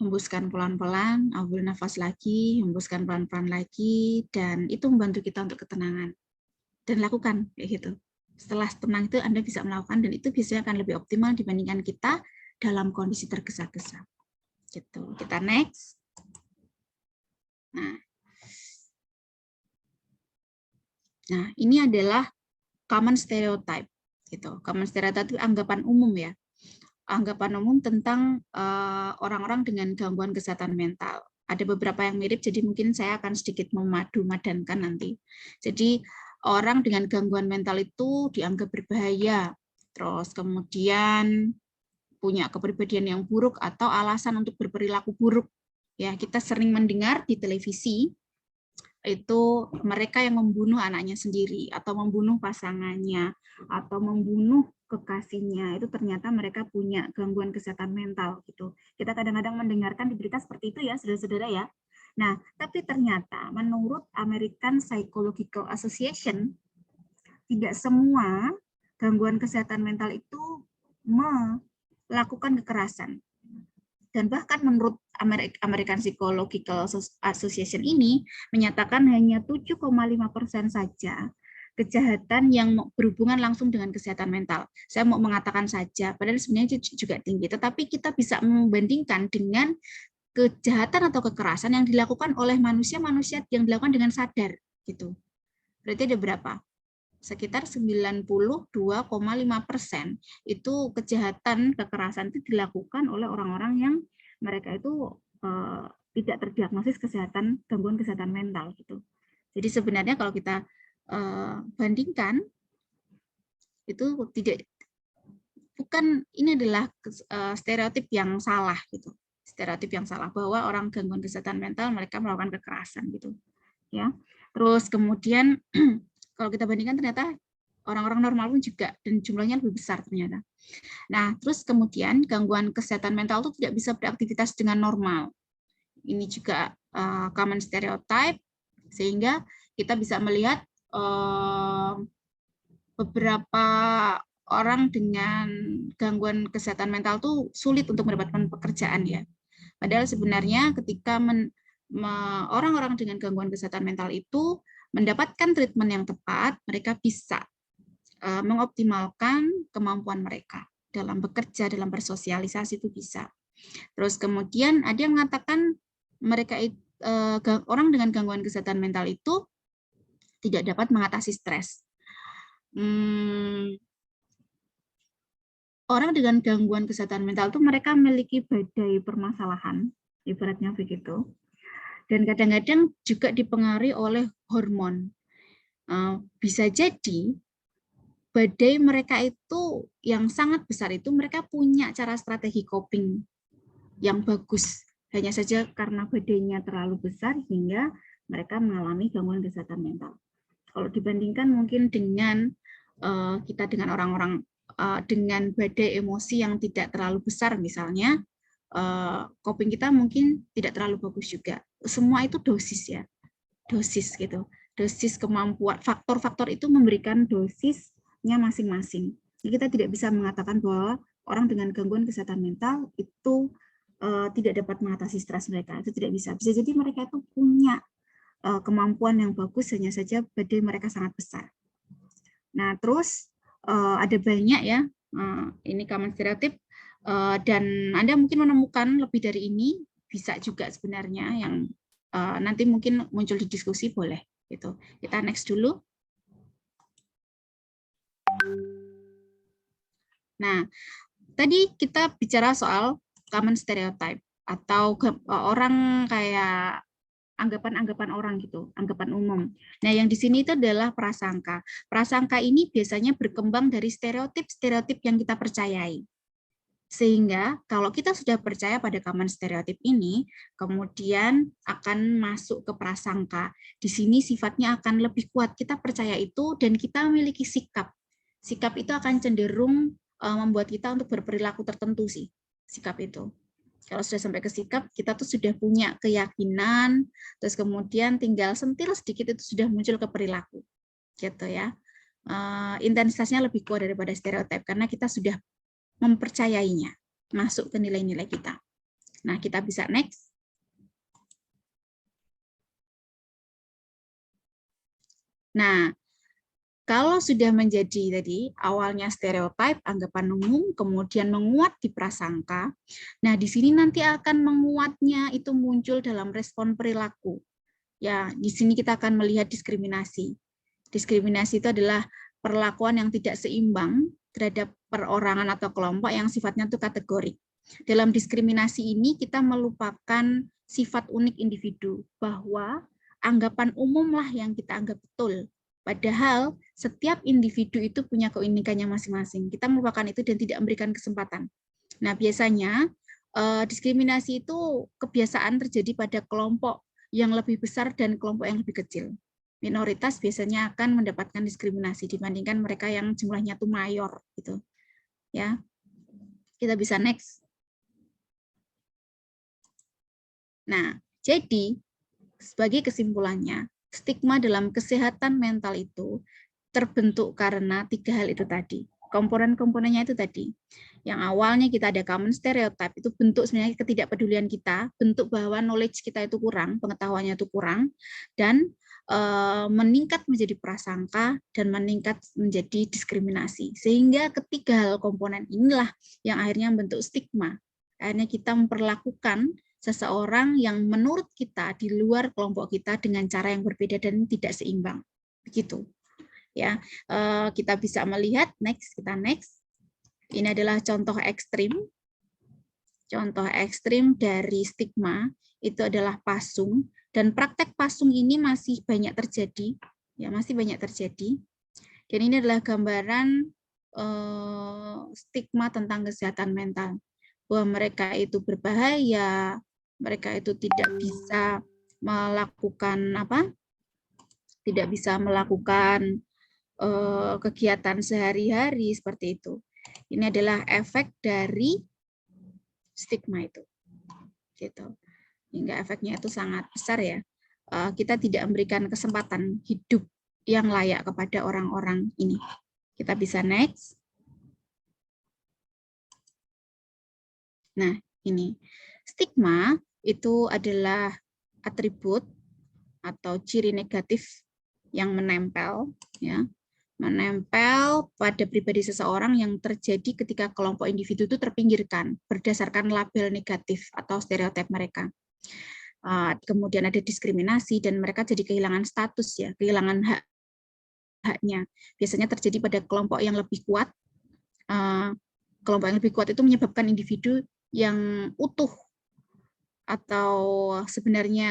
hembuskan pelan-pelan, ambil nafas lagi, hembuskan pelan-pelan lagi, dan itu membantu kita untuk ketenangan. Dan lakukan kayak gitu. Setelah tenang itu Anda bisa melakukan, dan itu biasanya akan lebih optimal dibandingkan kita dalam kondisi tergesa-gesa. Gitu. Kita next. Nah, ini adalah common stereotype. Gitu. Common stereotype itu anggapan umum ya. Anggapan umum tentang orang-orang dengan gangguan kesehatan mental. Ada beberapa yang mirip, jadi mungkin saya akan sedikit memadu-madankan nanti. Jadi orang dengan gangguan mental itu dianggap berbahaya, terus kemudian punya kepribadian yang buruk atau alasan untuk berperilaku buruk. Ya, kita sering mendengar di televisi itu mereka yang membunuh anaknya sendiri atau membunuh pasangannya atau membunuh kekasihnya, itu ternyata mereka punya gangguan kesehatan mental gitu. Kita kadang-kadang mendengarkan di berita seperti itu ya, saudara-saudara ya. Nah, tapi ternyata menurut American Psychological Association tidak semua gangguan kesehatan mental itu melakukan kekerasan. Dan bahkan menurut American Psychological Association ini menyatakan hanya 7,5% saja kejahatan yang berhubungan langsung dengan kesehatan mental. Saya mau mengatakan saja, padahal sebenarnya juga tinggi. Tetapi kita bisa membandingkan dengan kejahatan atau kekerasan yang dilakukan oleh manusia-manusia yang dilakukan dengan sadar. Gitu. Berarti ada berapa? Sekitar 92,5% itu kejahatan kekerasan itu dilakukan oleh orang-orang yang mereka itu tidak terdiagnosis gangguan kesehatan mental gitu. Jadi sebenarnya kalau kita bandingkan itu ini adalah stereotip yang salah gitu. Stereotip yang salah bahwa orang gangguan kesehatan mental mereka melakukan kekerasan gitu. Ya. Terus kemudian kalau kita bandingkan ternyata orang-orang normal pun juga, dan jumlahnya lebih besar ternyata. Nah, terus kemudian gangguan kesehatan mental itu tidak bisa beraktivitas dengan normal. Ini juga common stereotype, sehingga kita bisa melihat beberapa orang dengan gangguan kesehatan mental itu sulit untuk mendapatkan pekerjaan ya. Padahal sebenarnya ketika orang-orang dengan gangguan kesehatan mental itu mendapatkan treatment yang tepat, mereka bisa mengoptimalkan kemampuan mereka dalam bekerja, dalam bersosialisasi itu bisa. Terus kemudian ada yang mengatakan mereka orang dengan gangguan kesehatan mental itu tidak dapat mengatasi stres. Orang dengan gangguan kesehatan mental itu mereka memiliki badai permasalahan, ibaratnya begitu. Dan kadang-kadang juga dipengaruhi oleh hormon. Bisa jadi badai mereka itu yang sangat besar itu mereka punya cara strategi coping yang bagus. Hanya saja karena badainya terlalu besar hingga mereka mengalami gangguan kesehatan mental. Kalau dibandingkan mungkin dengan kita dengan orang-orang dengan badai emosi yang tidak terlalu besar misalnya, coping kita mungkin tidak terlalu bagus juga. Semua itu dosis ya, dosis gitu. dosis kemampuan, faktor-faktor itu memberikan dosisnya masing-masing. Jadi kita tidak bisa mengatakan bahwa orang dengan gangguan kesehatan mental itu tidak dapat mengatasi stres mereka, itu tidak bisa. Bisa jadi mereka itu punya kemampuan yang bagus, hanya saja badai mereka sangat besar. Nah, terus ada banyak ya, ini common stereotip, dan Anda mungkin menemukan lebih dari ini, bisa juga sebenarnya yang nanti mungkin muncul di diskusi, boleh. Gitu. Kita next dulu. Nah, tadi kita bicara soal common stereotype atau orang kayak anggapan-anggapan orang gitu, anggapan umum. Nah, yang di sini itu adalah prasangka. Prasangka ini biasanya berkembang dari stereotip-stereotip yang kita percayai. Sehingga kalau kita sudah percaya pada common stereotip ini, kemudian akan masuk ke prasangka. Di sini sifatnya akan lebih kuat. Kita percaya itu dan kita memiliki sikap. Sikap itu akan cenderung membuat kita untuk berperilaku tertentu sih, sikap itu. Kalau sudah sampai ke sikap, kita tuh sudah punya keyakinan, terus kemudian tinggal sentil sedikit itu sudah muncul ke perilaku. Gitu ya. Intensitasnya lebih kuat daripada stereotip karena kita sudah mempercayainya, masuk ke nilai-nilai kita. Nah, kita bisa next. Nah, kalau sudah menjadi tadi, awalnya stereotip, anggapan umum, kemudian menguat di prasangka, nah di sini nanti akan menguatnya itu muncul dalam respon perilaku. Ya, di sini kita akan melihat diskriminasi. Diskriminasi itu adalah perlakuan yang tidak seimbang terhadap perorangan atau kelompok yang sifatnya itu kategorik. Dalam diskriminasi ini kita melupakan sifat unik individu, bahwa anggapan umumlah yang kita anggap betul. Padahal setiap individu itu punya keunikannya masing-masing. Kita melupakan itu dan tidak memberikan kesempatan. Nah, biasanya diskriminasi itu kebiasaan terjadi pada kelompok yang lebih besar dan kelompok yang lebih kecil. Minoritas biasanya akan mendapatkan diskriminasi dibandingkan mereka yang jumlahnya itu mayor gitu. Ya. Kita bisa next. Nah, jadi sebagai kesimpulannya, stigma dalam kesehatan mental itu terbentuk karena 3 hal itu tadi. Komponen-komponennya itu tadi. Yang awalnya kita ada common stereotype, itu bentuk sebenarnya ketidakpedulian kita, bentuk bahwa knowledge kita itu kurang, pengetahuannya itu kurang, dan meningkat menjadi prasangka dan meningkat menjadi diskriminasi. Sehingga ketiga hal komponen inilah yang akhirnya membentuk stigma. Akhirnya kita memperlakukan seseorang yang menurut kita di luar kelompok kita dengan cara yang berbeda dan tidak seimbang. Begitu. Ya, kita bisa melihat kita next. Ini adalah contoh ekstrim. Contoh ekstrim dari stigma itu adalah pasung. Dan praktek pasung ini masih banyak terjadi, ya masih banyak terjadi. Dan ini adalah gambaran stigma tentang kesehatan mental, bahwa mereka itu berbahaya, mereka itu tidak bisa melakukan tidak bisa melakukan kegiatan sehari-hari seperti itu. Ini adalah efek dari stigma itu, gitu. Hingga efeknya itu sangat besar ya. Kita tidak memberikan kesempatan hidup yang layak kepada orang-orang ini. Kita bisa next. Nah, ini stigma itu adalah atribut atau ciri negatif yang menempel, ya, menempel pada pribadi seseorang yang terjadi ketika kelompok individu itu terpinggirkan berdasarkan label negatif atau stereotip mereka. Kemudian ada diskriminasi dan mereka jadi kehilangan status ya, kehilangan haknya. Biasanya terjadi pada kelompok yang lebih kuat. Kelompok yang lebih kuat itu menyebabkan individu yang utuh atau sebenarnya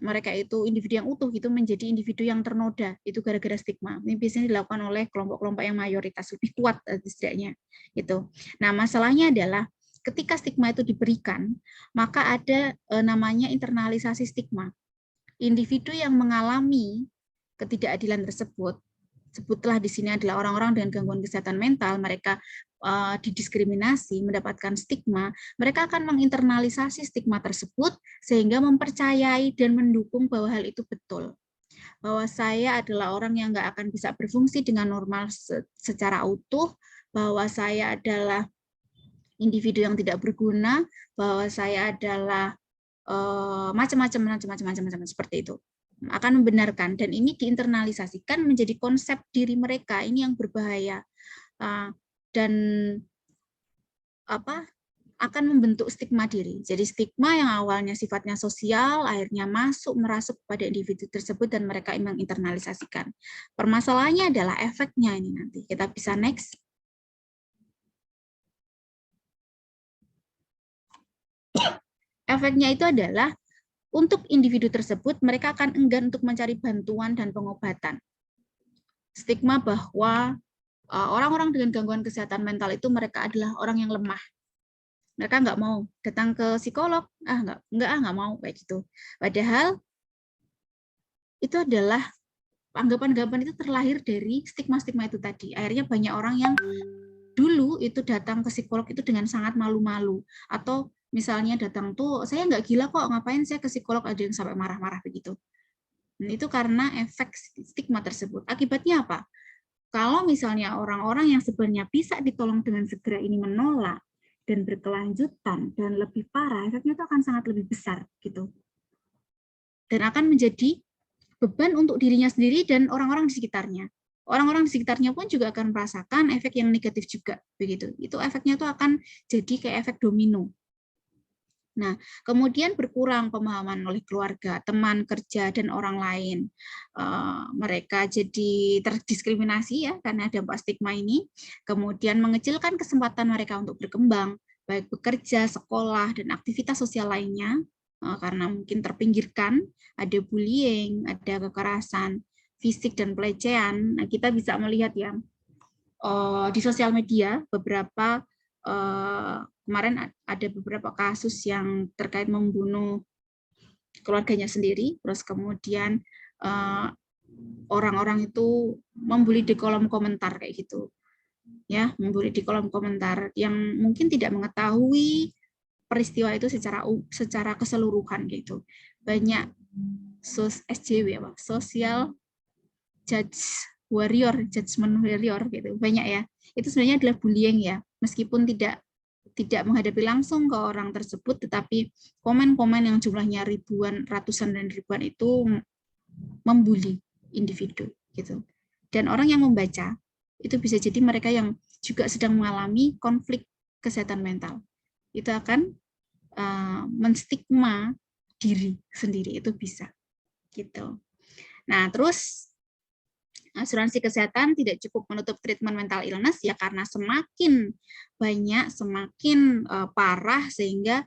mereka itu individu yang utuh itu menjadi individu yang ternoda, itu gara-gara stigma. Ini biasanya dilakukan oleh kelompok-kelompok yang mayoritas lebih kuat setidaknya. Itu. Nah, masalahnya adalah ketika stigma itu diberikan, maka ada namanya internalisasi stigma. Individu yang mengalami ketidakadilan tersebut, sebutlah di sini adalah orang-orang dengan gangguan kesehatan mental, mereka didiskriminasi, mendapatkan stigma, mereka akan menginternalisasi stigma tersebut sehingga mempercayai dan mendukung bahwa hal itu betul. bahwa saya adalah orang yang nggak akan bisa berfungsi dengan normal secara utuh, bahwa saya adalah individu yang tidak berguna, bahwa saya adalah macam-macam seperti itu. Akan membenarkan, dan ini diinternalisasikan menjadi konsep diri mereka. Ini yang berbahaya, dan akan membentuk stigma diri. Jadi stigma yang awalnya sifatnya sosial akhirnya merasuk pada individu tersebut dan mereka menginternalisasikan. Permasalahannya adalah efeknya ini nanti. Kita bisa next. Efeknya itu adalah untuk individu tersebut mereka akan enggan untuk mencari bantuan dan pengobatan. Stigma bahwa orang-orang dengan gangguan kesehatan mental itu mereka adalah orang yang lemah. Mereka nggak mau datang ke psikolog, nggak mau kayak gitu. Padahal itu adalah anggapan-anggapan itu terlahir dari stigma-stigma itu tadi. Akhirnya banyak orang yang dulu itu datang ke psikolog itu dengan sangat malu-malu, atau misalnya datang tuh saya nggak gila kok, ngapain saya ke psikolog, ada yang sampai marah-marah begitu. Dan itu karena efek stigma tersebut. Akibatnya apa? Kalau misalnya orang-orang yang sebenarnya bisa ditolong dengan segera ini menolak dan berkelanjutan dan lebih parah, efeknya itu akan sangat lebih besar gitu. Dan akan menjadi beban untuk dirinya sendiri dan orang-orang di sekitarnya. Orang-orang di sekitarnya pun juga akan merasakan efek yang negatif juga begitu. Itu efeknya itu akan jadi kayak efek domino. Nah, kemudian berkurang pemahaman oleh keluarga, teman kerja, dan orang lain. Mereka jadi terdiskriminasi ya karena dampak stigma ini. Kemudian mengecilkan kesempatan mereka untuk berkembang, baik bekerja, sekolah, dan aktivitas sosial lainnya, karena mungkin terpinggirkan, ada bullying, ada kekerasan fisik dan pelecehan. Nah, kita bisa melihat ya di sosial media beberapa kemarin ada beberapa kasus yang terkait membunuh keluarganya sendiri, terus kemudian orang-orang itu membuli di kolom komentar kayak gitu, ya, membuli di kolom komentar yang mungkin tidak mengetahui peristiwa itu secara keseluruhan gitu. Banyak SJW apa, social judgment warrior gitu, banyak ya. Itu sebenarnya adalah bullying ya, meskipun tidak menghadapi langsung ke orang tersebut, tetapi komen-komen yang jumlahnya ribuan, ratusan dan ribuan itu membuli individu gitu. Dan orang yang membaca itu bisa jadi mereka yang juga sedang mengalami konflik kesehatan mental. Itu akan menstigma diri sendiri, itu bisa gitu. Nah, terus asuransi kesehatan tidak cukup menutup treatment mental illness ya, karena semakin banyak, semakin parah sehingga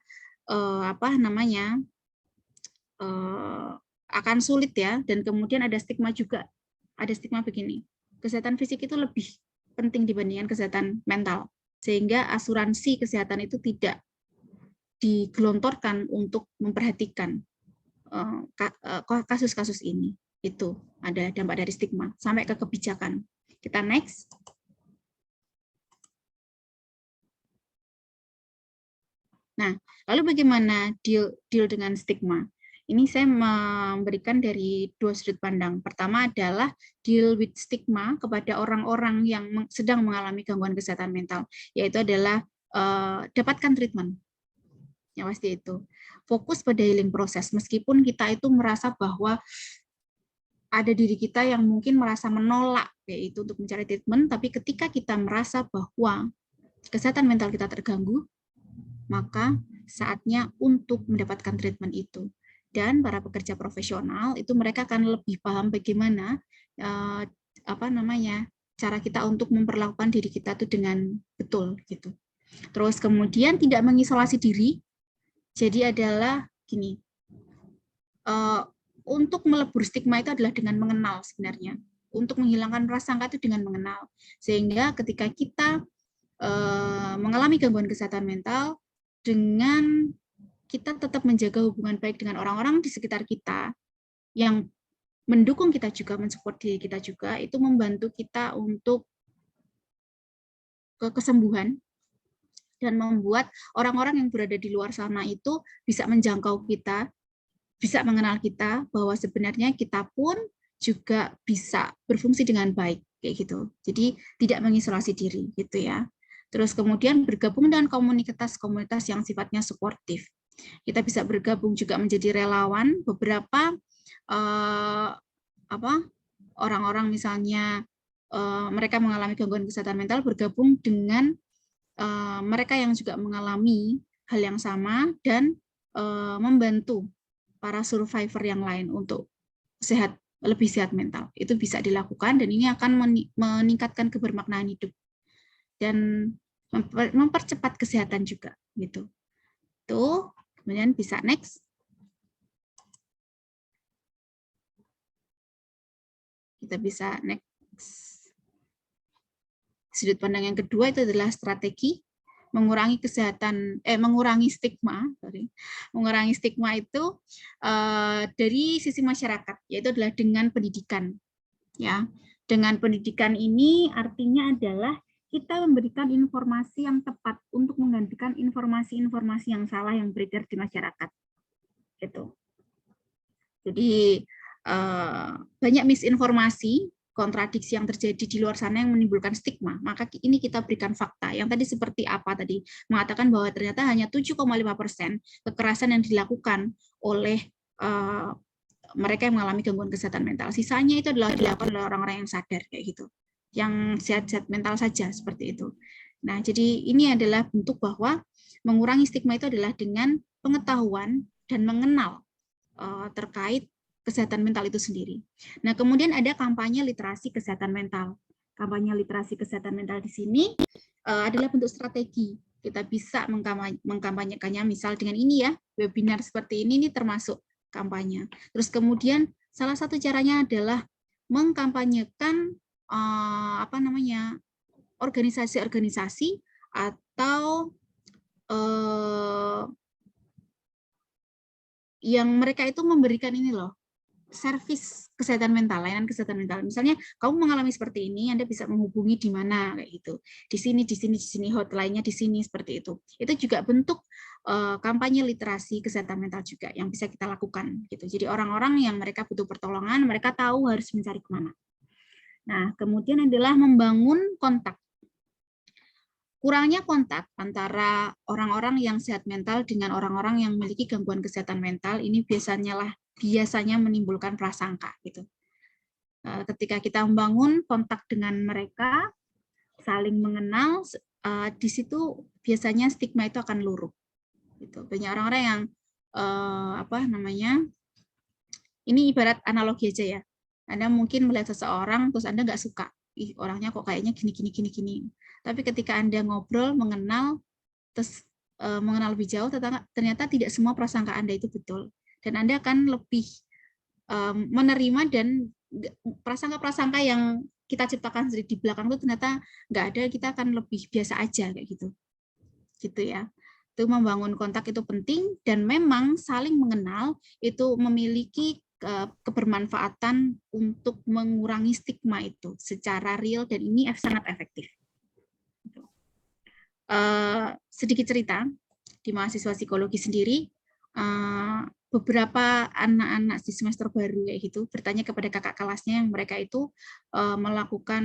akan sulit ya. Dan kemudian ada stigma juga, ada stigma begini, kesehatan fisik itu lebih penting dibandingkan kesehatan mental, sehingga asuransi kesehatan itu tidak digelontorkan untuk memperhatikan kasus-kasus ini. Itu ada dampak dari stigma sampai ke kebijakan. Kita next. Nah, lalu bagaimana deal dengan stigma? Ini saya memberikan dari dua sudut pandang. Pertama adalah deal with stigma kepada orang-orang yang sedang mengalami gangguan kesehatan mental, yaitu adalah dapatkan treatment. Ya pasti itu. Fokus pada healing proses, meskipun kita itu merasa bahwa ada diri kita yang mungkin merasa menolak yaitu untuk mencari treatment, tapi ketika kita merasa bahwa kesehatan mental kita terganggu, maka saatnya untuk mendapatkan treatment itu. Dan para pekerja profesional itu mereka akan lebih paham bagaimana cara kita untuk memperlakukan diri kita itu dengan betul gitu. Terus kemudian tidak mengisolasi diri. Jadi adalah gini. Untuk melebur stigma itu adalah dengan mengenal sebenarnya. Untuk menghilangkan prasangka itu dengan mengenal. Sehingga ketika kita mengalami gangguan kesehatan mental, dengan kita tetap menjaga hubungan baik dengan orang-orang di sekitar kita, yang mendukung kita juga, mensupport diri kita juga, itu membantu kita untuk kesembuhan, dan membuat orang-orang yang berada di luar sana itu bisa menjangkau kita, bisa mengenal kita, bahwa sebenarnya kita pun juga bisa berfungsi dengan baik kayak gitu. Jadi tidak mengisolasi diri gitu ya. Terus kemudian bergabung dengan komunitas-komunitas yang sifatnya suportif. Kita bisa bergabung juga menjadi relawan. Beberapa orang-orang misalnya mereka mengalami gangguan kesehatan mental bergabung dengan mereka yang juga mengalami hal yang sama dan membantu para survivor yang lain untuk lebih sehat mental. Itu bisa dilakukan dan ini akan meningkatkan kebermaknaan hidup dan mempercepat kesehatan juga gitu. Tuh, kemudian bisa next. Kita bisa next. Sudut pandang yang kedua itu adalah strategi mengurangi stigma, mengurangi stigma itu dari sisi masyarakat, yaitu adalah dengan pendidikan. Ya, dengan pendidikan ini artinya adalah kita memberikan informasi yang tepat untuk menggantikan informasi-informasi yang salah yang beredar di masyarakat. Gitu. Jadi banyak misinformasi, kontradiksi yang terjadi di luar sana yang menimbulkan stigma. Maka ini kita berikan fakta. Yang tadi seperti apa tadi? Mengatakan bahwa ternyata hanya 7,5% kekerasan yang dilakukan oleh mereka yang mengalami gangguan kesehatan mental. Sisanya itu adalah dilakukan oleh orang-orang yang sadar kayak gitu. Yang sehat-sehat mental saja seperti itu. Nah, jadi ini adalah bentuk bahwa mengurangi stigma itu adalah dengan pengetahuan dan mengenal terkait kesehatan mental itu sendiri. Nah, kemudian ada kampanye literasi kesehatan mental. Kampanye literasi kesehatan mental di sini adalah bentuk strategi. Kita bisa mengkampanyekannya misal dengan ini ya, webinar seperti ini termasuk kampanye. Terus kemudian salah satu caranya adalah mengkampanyekan organisasi-organisasi atau yang mereka itu memberikan ini loh, servis kesehatan mental, layanan kesehatan mental. Misalnya kamu mengalami seperti ini, Anda bisa menghubungi di mana kayak gitu. Di sini hotline-nya di sini seperti itu. Itu juga bentuk kampanye literasi kesehatan mental juga yang bisa kita lakukan gitu. Jadi orang-orang yang mereka butuh pertolongan, mereka tahu harus mencari kemana. Nah, kemudian adalah membangun kontak. Kurangnya kontak antara orang-orang yang sehat mental dengan orang-orang yang memiliki gangguan kesehatan mental ini biasanya menimbulkan prasangka gitu. Ketika kita membangun kontak dengan mereka, saling mengenal, di situ biasanya stigma itu akan luruh. Gitu. Banyak orang-orang yang ini ibarat analogi aja ya. Anda mungkin melihat seseorang terus Anda nggak suka, ih orangnya kok kayaknya gini. Tapi ketika Anda ngobrol, mengenal, terus mengenal lebih jauh, ternyata tidak semua prasangka Anda itu betul. Dan Anda akan lebih menerima dan prasangka-prasangka yang kita ciptakan sendiri di belakang itu ternyata nggak ada, kita akan lebih biasa aja kayak gitu. Gitu ya. Itu membangun kontak itu penting dan memang saling mengenal itu memiliki kebermanfaatan untuk mengurangi stigma itu secara real dan ini sangat efektif. Sedikit cerita di mahasiswa psikologi sendiri, beberapa anak-anak di semester baru kayak gitu bertanya kepada kakak kelasnya yang mereka itu melakukan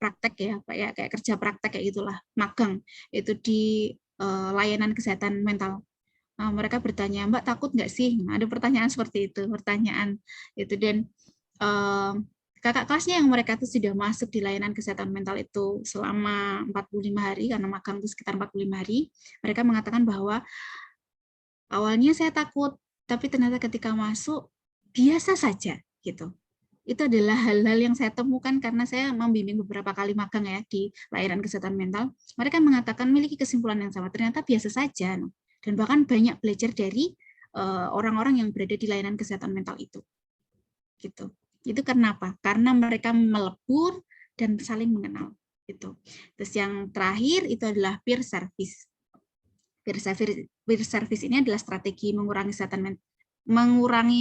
praktek ya, kayak kerja praktek kayak gitulah, magang itu di layanan kesehatan mental. Mereka bertanya, Mbak takut nggak sih? Nah, ada pertanyaan seperti itu, dan kakak kelasnya yang mereka itu sudah masuk di layanan kesehatan mental itu selama 45 hari, karena magang itu sekitar 45 hari, mereka mengatakan bahwa awalnya saya takut, tapi ternyata ketika masuk biasa saja gitu. Itu adalah hal-hal yang saya temukan karena saya membimbing beberapa kali magang ya di layanan kesehatan mental. Mereka mengatakan memiliki kesimpulan yang sama, ternyata biasa saja, dan bahkan banyak belajar dari orang-orang yang berada di layanan kesehatan mental itu. Gitu. Itu karena apa? Karena mereka melebur dan saling mengenal. Gitu. Terus yang terakhir itu adalah peer service. Peer service ini adalah strategi mengurangi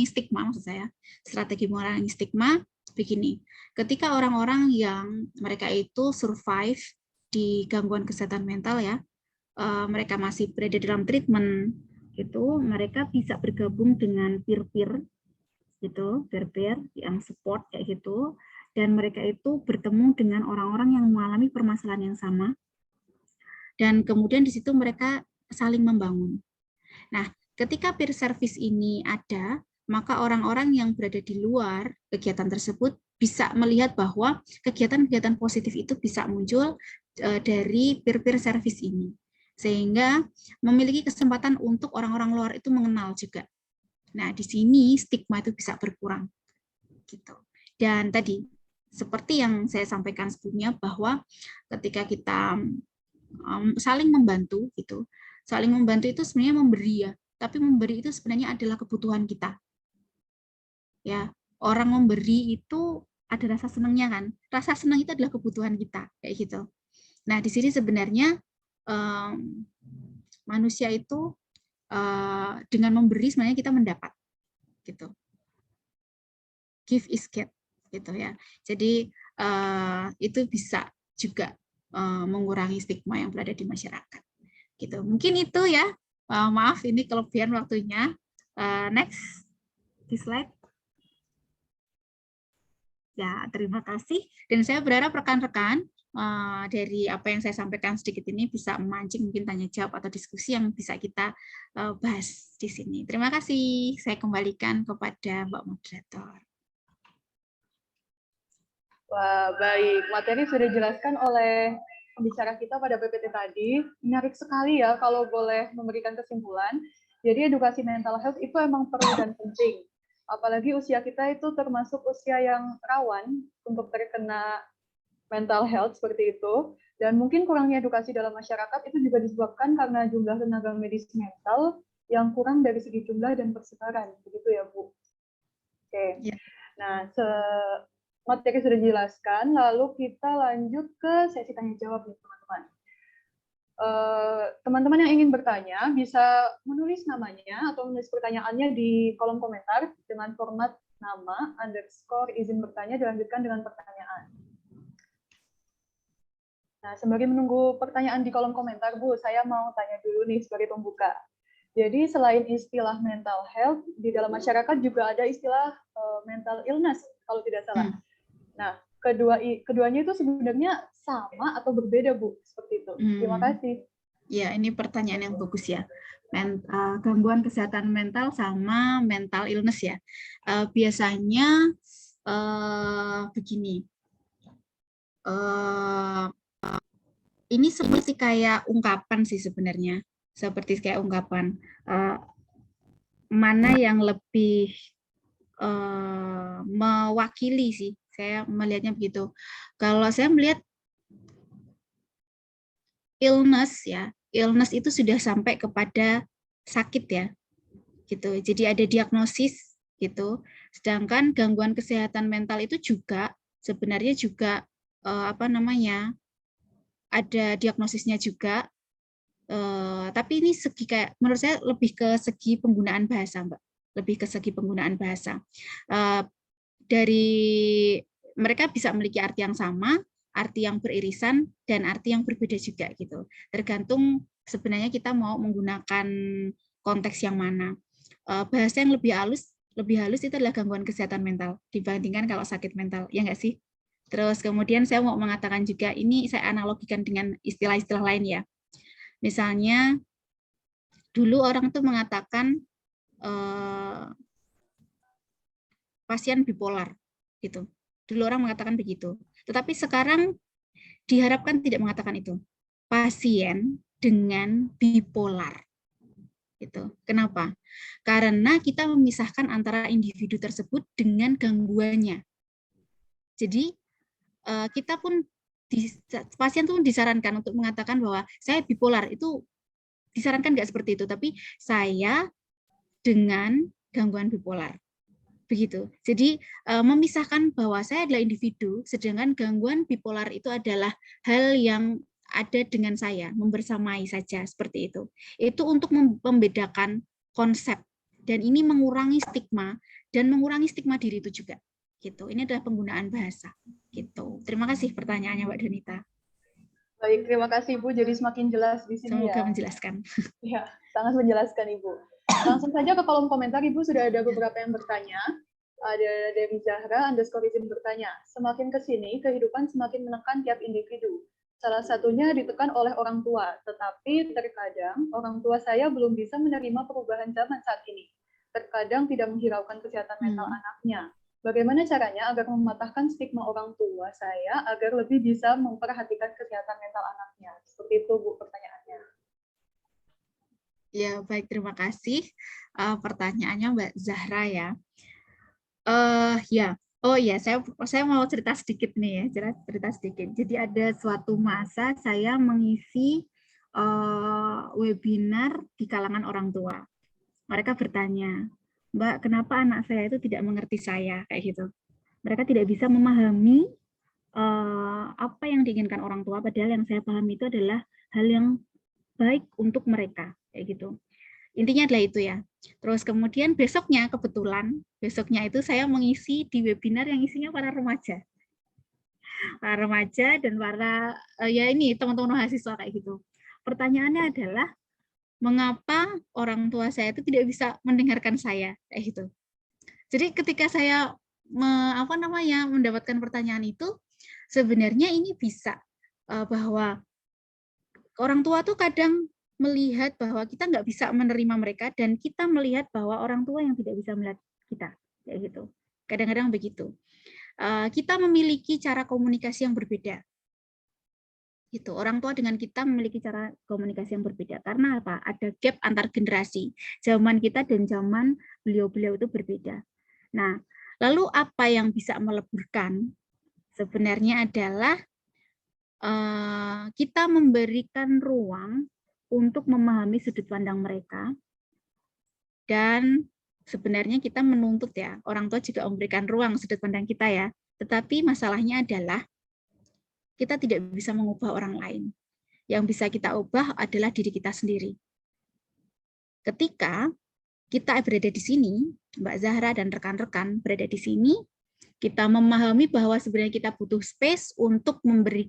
stigma, maksud saya. Strategi mengurangi stigma begini. Ketika orang-orang yang mereka itu survive di gangguan kesehatan mental ya, mereka masih berada dalam treatment, gitu, mereka bisa bergabung dengan peer-peer gitu, peer-peer yang support kayak gitu, dan mereka itu bertemu dengan orang-orang yang mengalami permasalahan yang sama, dan kemudian di situ mereka saling membangun. Nah, ketika peer service ini ada, maka orang-orang yang berada di luar kegiatan tersebut bisa melihat bahwa kegiatan-kegiatan positif itu bisa muncul dari peer-peer service ini, sehingga memiliki kesempatan untuk orang-orang luar itu mengenal juga. Nah, di sini stigma itu bisa berkurang, gitu. Dan tadi seperti yang saya sampaikan sebelumnya bahwa ketika kita saling membantu, gitu, saling membantu itu sebenarnya memberi ya, tapi memberi itu sebenarnya adalah kebutuhan kita. Ya, orang memberi itu ada rasa senangnya kan. Rasa senang itu adalah kebutuhan kita, kayak gitu. Nah, di sini sebenarnya manusia itu dengan memberi sebenarnya kita mendapat, gitu. Give is get, gitu ya. Jadi itu bisa juga mengurangi stigma yang berada di masyarakat. Gitu. Mungkin itu ya. Maaf, ini kelebihan waktunya. Next, di slide. Ya, terima kasih. Dan saya berharap rekan-rekan dari apa yang saya sampaikan sedikit ini bisa memancing mungkin tanya jawab atau diskusi yang bisa kita bahas di sini. Terima kasih. Saya kembalikan kepada Mbak Moderator. Wah, baik. Materi sudah dijelaskan oleh pembicara kita pada PPT tadi. Menarik sekali ya kalau boleh memberikan kesimpulan. Jadi edukasi mental health itu emang perlu dan penting. Apalagi usia kita itu termasuk usia yang rawan untuk terkena mental health seperti itu. Dan mungkin kurangnya edukasi dalam masyarakat itu juga disebabkan karena jumlah tenaga medis mental yang kurang dari segi jumlah dan persebaran. Begitu ya, Bu? Oke. Ya. Nah, materi sudah dijelaskan, lalu kita lanjut ke sesi tanya jawab nih teman-teman. Teman-teman yang ingin bertanya bisa menulis namanya atau menulis pertanyaannya di kolom komentar dengan format nama _ izin bertanya dilanjutkan dengan pertanyaan. Nah, sembari menunggu pertanyaan di kolom komentar, Bu, saya mau tanya dulu nih sebagai pembuka. Jadi selain istilah mental health, di dalam masyarakat juga ada istilah mental illness, kalau tidak salah. Nah, keduanya itu sebenarnya sama atau berbeda, Bu? Seperti itu. Terima kasih. Ya, ini pertanyaan yang bagus ya. Gangguan kesehatan mental sama mental illness ya. Biasanya begini. Ini seperti kayak ungkapan sih sebenarnya. Seperti kayak ungkapan. Mana yang lebih mewakili sih. Saya melihatnya begitu. Kalau saya melihat illness ya, illness itu sudah sampai kepada sakit ya, gitu. Jadi ada diagnosis gitu. Sedangkan gangguan kesehatan mental itu juga sebenarnya juga ada diagnosisnya juga. Tapi ini segi kayak menurut saya lebih ke segi penggunaan bahasa, Mbak. Lebih ke segi penggunaan bahasa. Dari mereka bisa memiliki arti yang sama, arti yang beririsan, dan arti yang berbeda juga gitu. Tergantung sebenarnya kita mau menggunakan konteks yang mana. Bahasa yang lebih halus itu adalah gangguan kesehatan mental dibandingkan kalau sakit mental, ya nggak sih? Terus kemudian saya mau mengatakan juga, ini saya analogikan dengan istilah-istilah lain ya. Misalnya, dulu orang tuh mengatakan pasien bipolar gitu. Dulu orang mengatakan begitu. Tetapi sekarang diharapkan tidak mengatakan itu. Pasien dengan bipolar. Gitu. Kenapa? Karena kita memisahkan antara individu tersebut dengan gangguannya. Jadi kita pun pasien pun disarankan untuk mengatakan bahwa saya bipolar, itu disarankan nggak seperti itu, tapi saya dengan gangguan bipolar. Begitu. Jadi memisahkan bahwa saya adalah individu, sedangkan gangguan bipolar itu adalah hal yang ada dengan saya, membersamai saja seperti itu. Itu untuk membedakan konsep, dan ini mengurangi stigma dan mengurangi stigma diri itu juga. Gitu. Ini adalah penggunaan bahasa. Gitu. Terima kasih pertanyaannya, Mbak Donita. Baik, terima kasih Ibu. Jadi semakin jelas di sini. Semoga ya. Menjelaskan. Ya, sangat menjelaskan Ibu. Langsung saja ke kolom komentar, Ibu sudah ada beberapa yang bertanya. Ada dari Zahra _izin bertanya, semakin ke sini kehidupan semakin menekan tiap individu. Salah satunya ditekan oleh orang tua, tetapi terkadang orang tua saya belum bisa menerima perubahan zaman saat ini. Terkadang tidak menghiraukan kesehatan mental anaknya. Bagaimana caranya agar mematahkan stigma orang tua saya agar lebih bisa memperhatikan kesehatan mental anaknya? Seperti itu, Bu, pertanyaannya. Ya, baik, terima kasih. Pertanyaannya Mbak Zahra ya. Ya, oh ya, saya mau cerita sedikit nih ya, cerita sedikit. Jadi ada suatu masa saya mengisi webinar di kalangan orang tua. Mereka bertanya, Mbak, kenapa anak saya itu tidak mengerti saya kayak gitu. Mereka tidak bisa memahami apa yang diinginkan orang tua, padahal yang saya pahami itu adalah hal yang baik untuk mereka kayak gitu. Intinya adalah itu ya. Terus kemudian besoknya itu saya mengisi di webinar yang isinya para remaja. Para remaja dan para ya ini teman-teman mahasiswa kayak gitu. Pertanyaannya adalah mengapa orang tua saya itu tidak bisa mendengarkan saya kayak gitu. Jadi ketika saya mendapatkan pertanyaan itu, sebenarnya ini bisa bahwa orang tua tuh kadang melihat bahwa kita nggak bisa menerima mereka dan kita melihat bahwa orang tua yang tidak bisa melihat kita kayak gitu. Kadang-kadang begitu. Kita memiliki cara komunikasi yang berbeda. Gitu. Orang tua dengan kita memiliki cara komunikasi yang berbeda. Karena apa? Ada gap antar generasi. Zaman kita dan zaman beliau-beliau itu berbeda. Nah, lalu apa yang bisa meleburkan? Sebenarnya adalah kita memberikan ruang untuk memahami sudut pandang mereka, dan sebenarnya kita menuntut ya, orang tua juga memberikan ruang sudut pandang kita ya, tetapi masalahnya adalah kita tidak bisa mengubah orang lain. Yang bisa kita ubah adalah diri kita sendiri. Ketika kita berada di sini, Mbak Zahra dan rekan-rekan berada di sini, kita memahami bahwa sebenarnya kita butuh space untuk memberi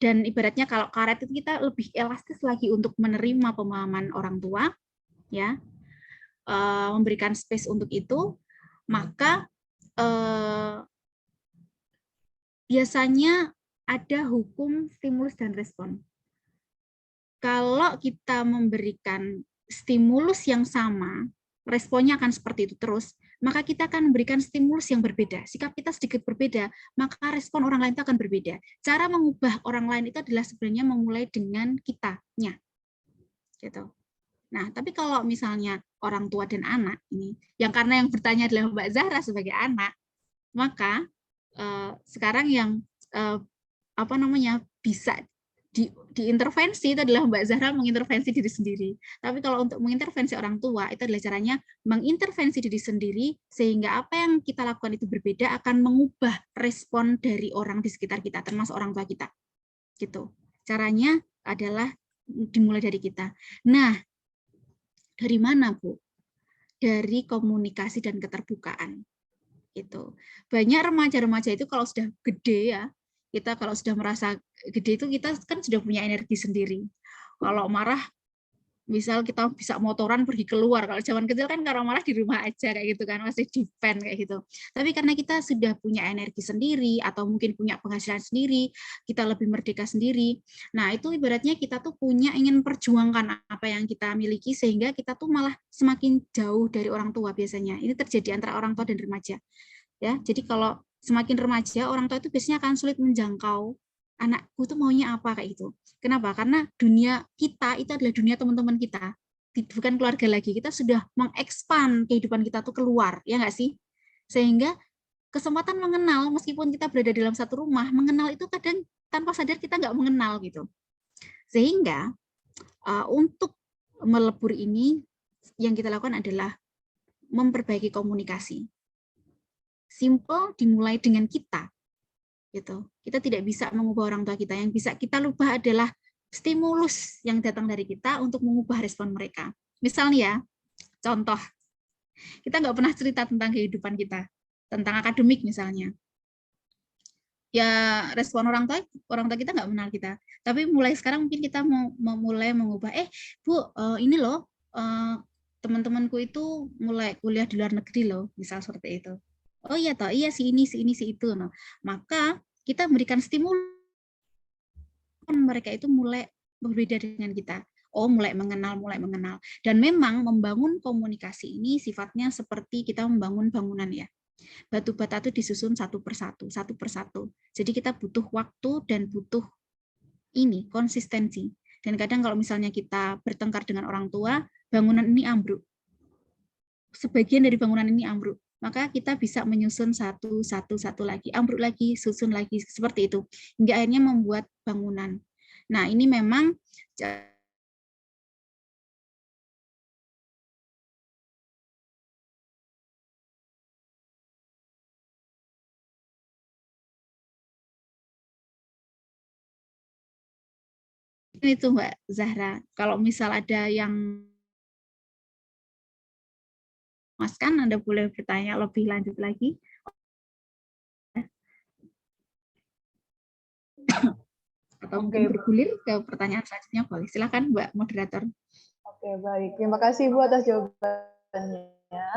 dan ibaratnya kalau karet itu kita lebih elastis lagi untuk menerima pemahaman orang tua, ya, memberikan space untuk itu, maka biasanya ada hukum stimulus dan respon. Kalau kita memberikan stimulus yang sama, responnya akan seperti itu terus, maka kita akan memberikan stimulus yang berbeda. Sikap kita sedikit berbeda, maka respon orang lain itu akan berbeda. Cara mengubah orang lain itu adalah sebenarnya memulai dengan kitanya. Gitu. Nah, tapi kalau misalnya orang tua dan anak ini, yang karena yang bertanya adalah Mbak Zahra sebagai anak, maka sekarang yang bisa diintervensi itu adalah Mbak Zahra mengintervensi diri sendiri. Tapi kalau untuk mengintervensi orang tua, itu adalah caranya mengintervensi diri sendiri, sehingga apa yang kita lakukan itu berbeda akan mengubah respon dari orang di sekitar kita, termasuk orang tua kita. Gitu. Caranya adalah dimulai dari kita. Nah, dari mana, Bu? Dari komunikasi dan keterbukaan. Gitu. Banyak remaja-remaja itu kalau sudah gede ya, kita kalau sudah merasa gede itu kita kan sudah punya energi sendiri. Kalau marah, misal kita bisa motoran pergi keluar. Kalau zaman kecil kan kalau marah di rumah aja kayak gitu kan, masih defend kayak gitu. Tapi karena kita sudah punya energi sendiri atau mungkin punya penghasilan sendiri, kita lebih merdeka sendiri. Nah, itu ibaratnya kita tuh ingin perjuangkan apa yang kita miliki sehingga kita tuh malah semakin jauh dari orang tua biasanya. Ini terjadi antara orang tua dan remaja. Ya, jadi kalau semakin remaja, orang tua itu biasanya akan sulit menjangkau anakku tuh maunya apa kayak gitu. Kenapa? Karena dunia kita itu adalah dunia teman-teman kita, bukan keluarga lagi. Kita sudah mengekspan kehidupan kita tuh keluar, ya nggak sih? Sehingga kesempatan mengenal, meskipun kita berada dalam satu rumah, mengenal itu kadang tanpa sadar kita nggak mengenal gitu. Sehingga untuk melebur ini, yang kita lakukan adalah memperbaiki komunikasi. Simple dimulai dengan kita, gitu. Kita tidak bisa mengubah orang tua kita. Yang bisa kita ubah adalah stimulus yang datang dari kita untuk mengubah respon mereka. Misalnya ya, contoh, kita nggak pernah cerita tentang kehidupan kita, tentang akademik misalnya. Ya respon orang tua kita nggak mengenal kita. Tapi mulai sekarang mungkin kita mau mulai mengubah. Bu, ini loh. teman-temanku itu mulai kuliah di luar negeri loh, misal seperti itu. Oh iya toh, iya si ini, si itu. Nah, maka kita berikan stimulus mereka itu mulai berbeda dengan kita. Oh, mulai mengenal. Dan memang membangun komunikasi ini sifatnya seperti kita membangun bangunan ya. Batu bata itu disusun satu persatu. Jadi kita butuh waktu dan butuh ini konsistensi. Dan kadang kalau misalnya kita bertengkar dengan orang tua, bangunan ini ambruk. Sebagian dari bangunan ini ambruk. Maka kita bisa menyusun satu lagi, ambruk lagi, susun lagi, seperti itu. Hingga akhirnya membuat bangunan. Nah, ini memang itu Mbak Zahra. Kalau misal ada yang Mas kan, Anda boleh bertanya lebih lanjut lagi. Atau mungkin bergulir ke pertanyaan selanjutnya, boleh. Silakan Mbak Moderator. Oke, baik. Terima kasih Ibu atas jawabannya.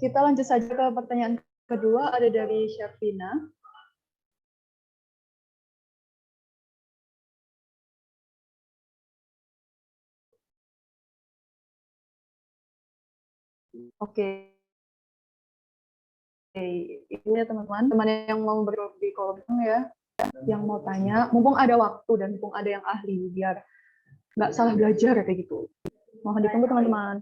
Kita lanjut saja ke pertanyaan kedua, ada dari Syafina. Oke. Ini ya teman-teman yang mau bergabung di kolom ya, yang mau tanya, mumpung ada waktu dan mumpung ada yang ahli, biar nggak salah belajar kayak gitu. Mohon ditunggu teman-teman.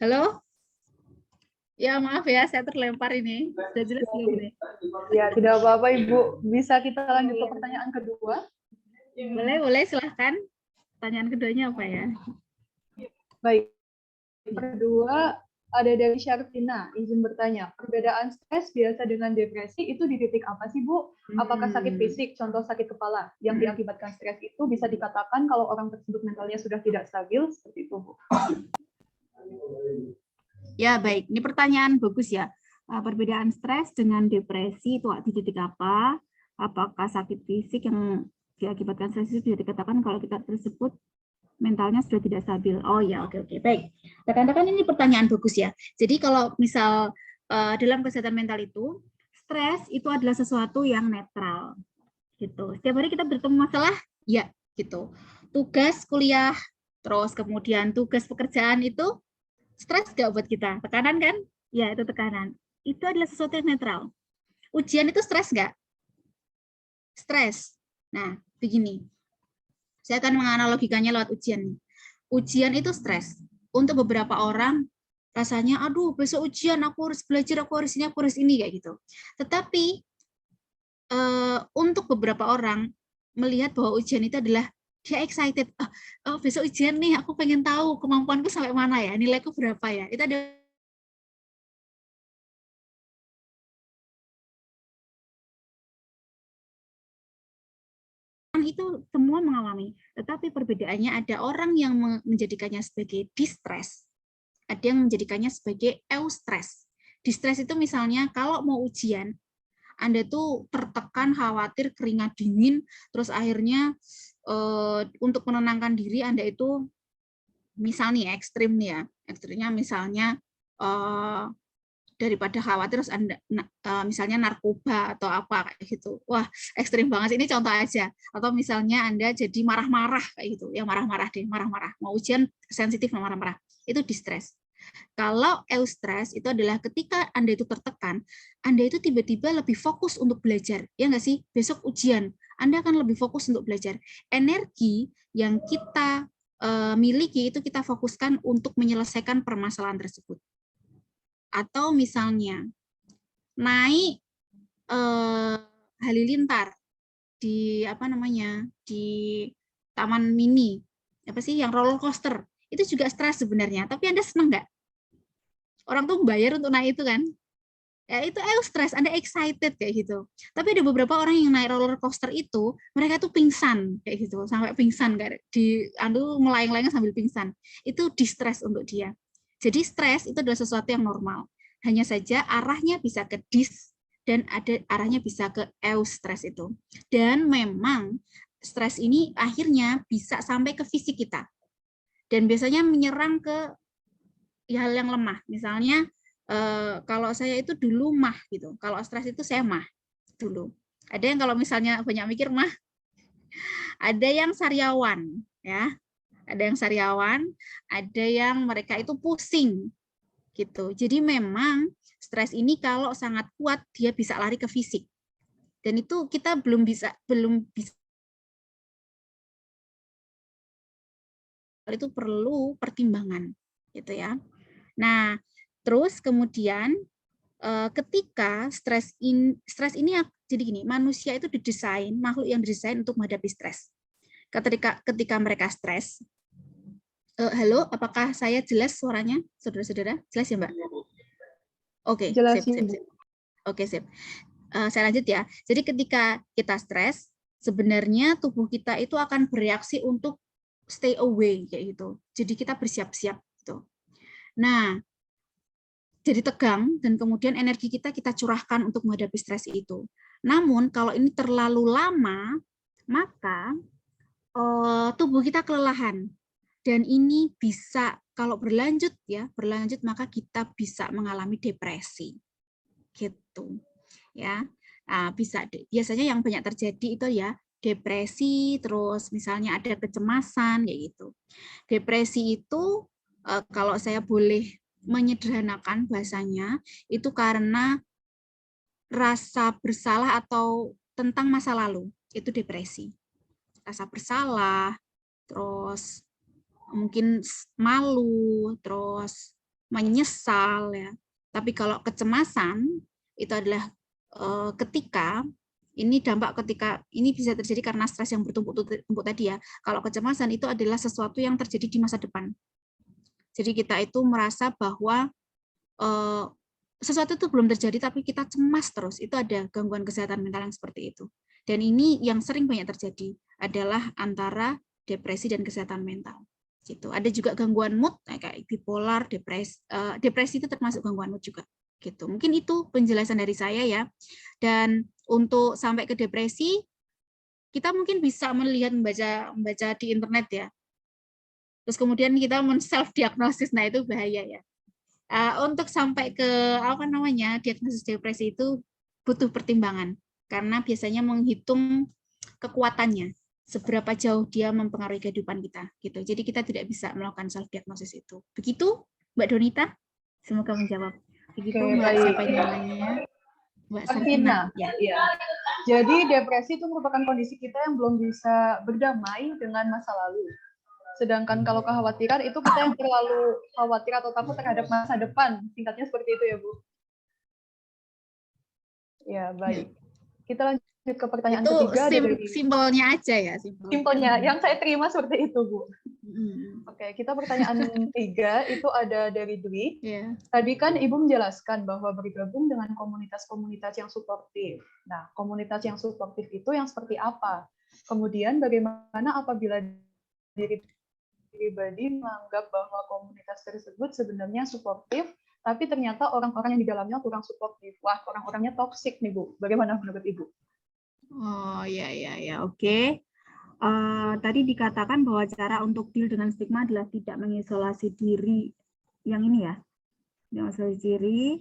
Halo? Ya, maaf ya, saya terlempar ini. Sudah jelas belum nih? Ya, tidak apa-apa Ibu. Bisa kita lanjut ke pertanyaan kedua? Boleh, silahkan. Pertanyaan keduanya apa ya? Baik. Kedua, ada dari Syarfina, izin bertanya, perbedaan stres biasa dengan depresi itu di titik apa sih Bu? Apakah sakit fisik, contoh sakit kepala, yang diakibatkan stres itu bisa dikatakan kalau orang tersebut mentalnya sudah tidak stabil, seperti itu Bu? Ya, baik. Ini pertanyaan bagus ya. Perbedaan stres dengan depresi itu di titik apa? Apakah sakit fisik yang diakibatkan stres itu bisa dikatakan kalau kita tersebut mentalnya sudah tidak stabil? Oh ya, oke. Baik. Rekan-rekan, ini pertanyaan bagus ya. Jadi kalau misal dalam kesehatan mental itu, stres itu adalah sesuatu yang netral. Gitu. Setiap hari kita bertemu masalah, ya gitu. Tugas kuliah, terus kemudian tugas pekerjaan itu stres nggak buat kita? Tekanan kan? Ya, itu tekanan. Itu adalah sesuatu yang netral. Ujian itu stres nggak? Stres. Nah, begini. Saya akan menganalogikannya lewat ujian. Ujian itu stres. Untuk beberapa orang, rasanya, aduh, besok ujian, aku harus belajar, aku harus ini, kayak gitu. Tetapi, untuk beberapa orang, melihat bahwa ujian itu adalah dia excited, oh, besok ujian nih, aku pengen tahu kemampuanku sampai mana ya, nilaiku berapa ya. Itu ada itu semua mengalami. Tetapi perbedaannya ada orang yang menjadikannya sebagai distress, ada yang menjadikannya sebagai eustress. Distress itu misalnya kalau mau ujian, Anda tuh tertekan, khawatir, keringat dingin, terus akhirnya untuk menenangkan diri Anda itu misalnya ekstrim nih ya, ekstrimnya misalnya daripada khawatir terus Anda misalnya narkoba atau apa kayak gitu. Wah, ekstrim banget. Ini contoh aja. Atau misalnya Anda jadi marah-marah kayak gitu. Ya marah-marah deh, marah-marah. Mau ujian sensitif marah-marah. Itu distress. Kalau eustress itu adalah ketika Anda itu tertekan, Anda itu tiba-tiba lebih fokus untuk belajar. Ya nggak sih? Besok ujian, Anda akan lebih fokus untuk belajar. Energi yang kita miliki itu kita fokuskan untuk menyelesaikan permasalahan tersebut. Atau misalnya naik halilintar di apa namanya di taman mini, apa sih yang roller coaster, itu juga stres sebenarnya. Tapi Anda senang nggak? Orang tuh bayar untuk naik itu kan? Ya itu stres, Anda excited kayak gitu. Tapi ada beberapa orang yang naik roller coaster itu, mereka tuh pingsan kayak gitu, sampai pingsan kayak melayang-layang sambil pingsan. Itu distress untuk dia. Jadi stres itu adalah sesuatu yang normal. Hanya saja arahnya bisa ke dis dan ada arahnya bisa ke eustress itu. Dan memang stres ini akhirnya bisa sampai ke fisik kita. Dan biasanya menyerang ke hal yang lemah. Misalnya kalau saya itu dulu mah gitu. Kalau stres itu saya mah dulu. Ada yang kalau misalnya banyak mikir mah, ada yang sariawan ya. Ada yang sariawan, ada yang mereka itu pusing gitu. Jadi memang stres ini kalau sangat kuat dia bisa lari ke fisik. Dan itu kita belum bisa itu perlu pertimbangan gitu ya. Nah, terus kemudian ketika stres ini jadi gini, manusia itu didesain, makhluk yang didesain untuk menghadapi stres. Ketika mereka stres, halo, apakah saya jelas suaranya, saudara-saudara? Jelas ya, Mbak? Oke, Jelas, sip. Oke, sip. Saya lanjut ya. Jadi ketika kita stres, sebenarnya tubuh kita itu akan bereaksi untuk stay away kayak gitu. Jadi kita bersiap-siap gitu. Nah, jadi tegang dan kemudian energi kita curahkan untuk menghadapi stres itu. Namun kalau ini terlalu lama, maka tubuh kita kelelahan dan ini bisa kalau berlanjut maka kita bisa mengalami depresi. Gitu. Ya. Nah, biasanya yang banyak terjadi itu ya depresi, terus misalnya ada kecemasan kayak gitu. Depresi itu kalau saya boleh menyederhanakan bahasanya itu karena rasa bersalah atau tentang masa lalu, itu depresi. Rasa bersalah, terus mungkin malu, terus menyesal ya. Tapi kalau kecemasan itu adalah ketika ini bisa terjadi karena stres yang bertumpuk tadi ya. Kalau kecemasan itu adalah sesuatu yang terjadi di masa depan. Jadi kita itu merasa bahwa sesuatu itu belum terjadi tapi kita cemas terus. Itu ada gangguan kesehatan mental yang seperti itu. Dan ini yang sering banyak terjadi adalah antara depresi dan kesehatan mental. Gitu. Ada juga gangguan mood kayak bipolar, depresi itu termasuk gangguan mood juga. Gitu. Mungkin itu penjelasan dari saya ya. Dan untuk sampai ke depresi kita mungkin bisa membaca di internet ya. Terus kemudian kita men-self diagnosis, nah itu bahaya ya. Untuk sampai ke diagnosis depresi itu butuh pertimbangan karena biasanya menghitung kekuatannya, seberapa jauh dia mempengaruhi kehidupan kita gitu. Jadi kita tidak bisa melakukan self diagnosis itu. Begitu Mbak Donita? Semoga menjawab. Begitu Mbak siapa ini namanya? Mbak Sarvina. Ya. Jadi depresi itu merupakan kondisi kita yang belum bisa berdamai dengan masa lalu. Sedangkan kalau kekhawatiran itu kita yang terlalu khawatir atau takut terhadap masa depan. Singkatnya seperti itu ya, Bu. Ya, baik. Kita lanjut ke pertanyaan ketiga. Simpelnya aja ya. Simpelnya. Yang saya terima seperti itu, Bu. Oke, kita pertanyaan 3 itu ada dari Dwi. Yeah. Tadi kan Ibu menjelaskan bahwa bergabung dengan komunitas-komunitas yang suportif. Nah, komunitas yang suportif itu yang seperti apa? Kemudian bagaimana apabila diri pribadi menganggap bahwa komunitas tersebut sebenarnya suportif, tapi ternyata orang-orang yang di dalamnya kurang suportif. Wah, orang-orangnya toksik nih, Bu. Bagaimana menurut Ibu? Oh, ya, oke. Tadi dikatakan bahwa cara untuk deal dengan stigma adalah tidak mengisolasi diri yang ini ya, mengisolasi diri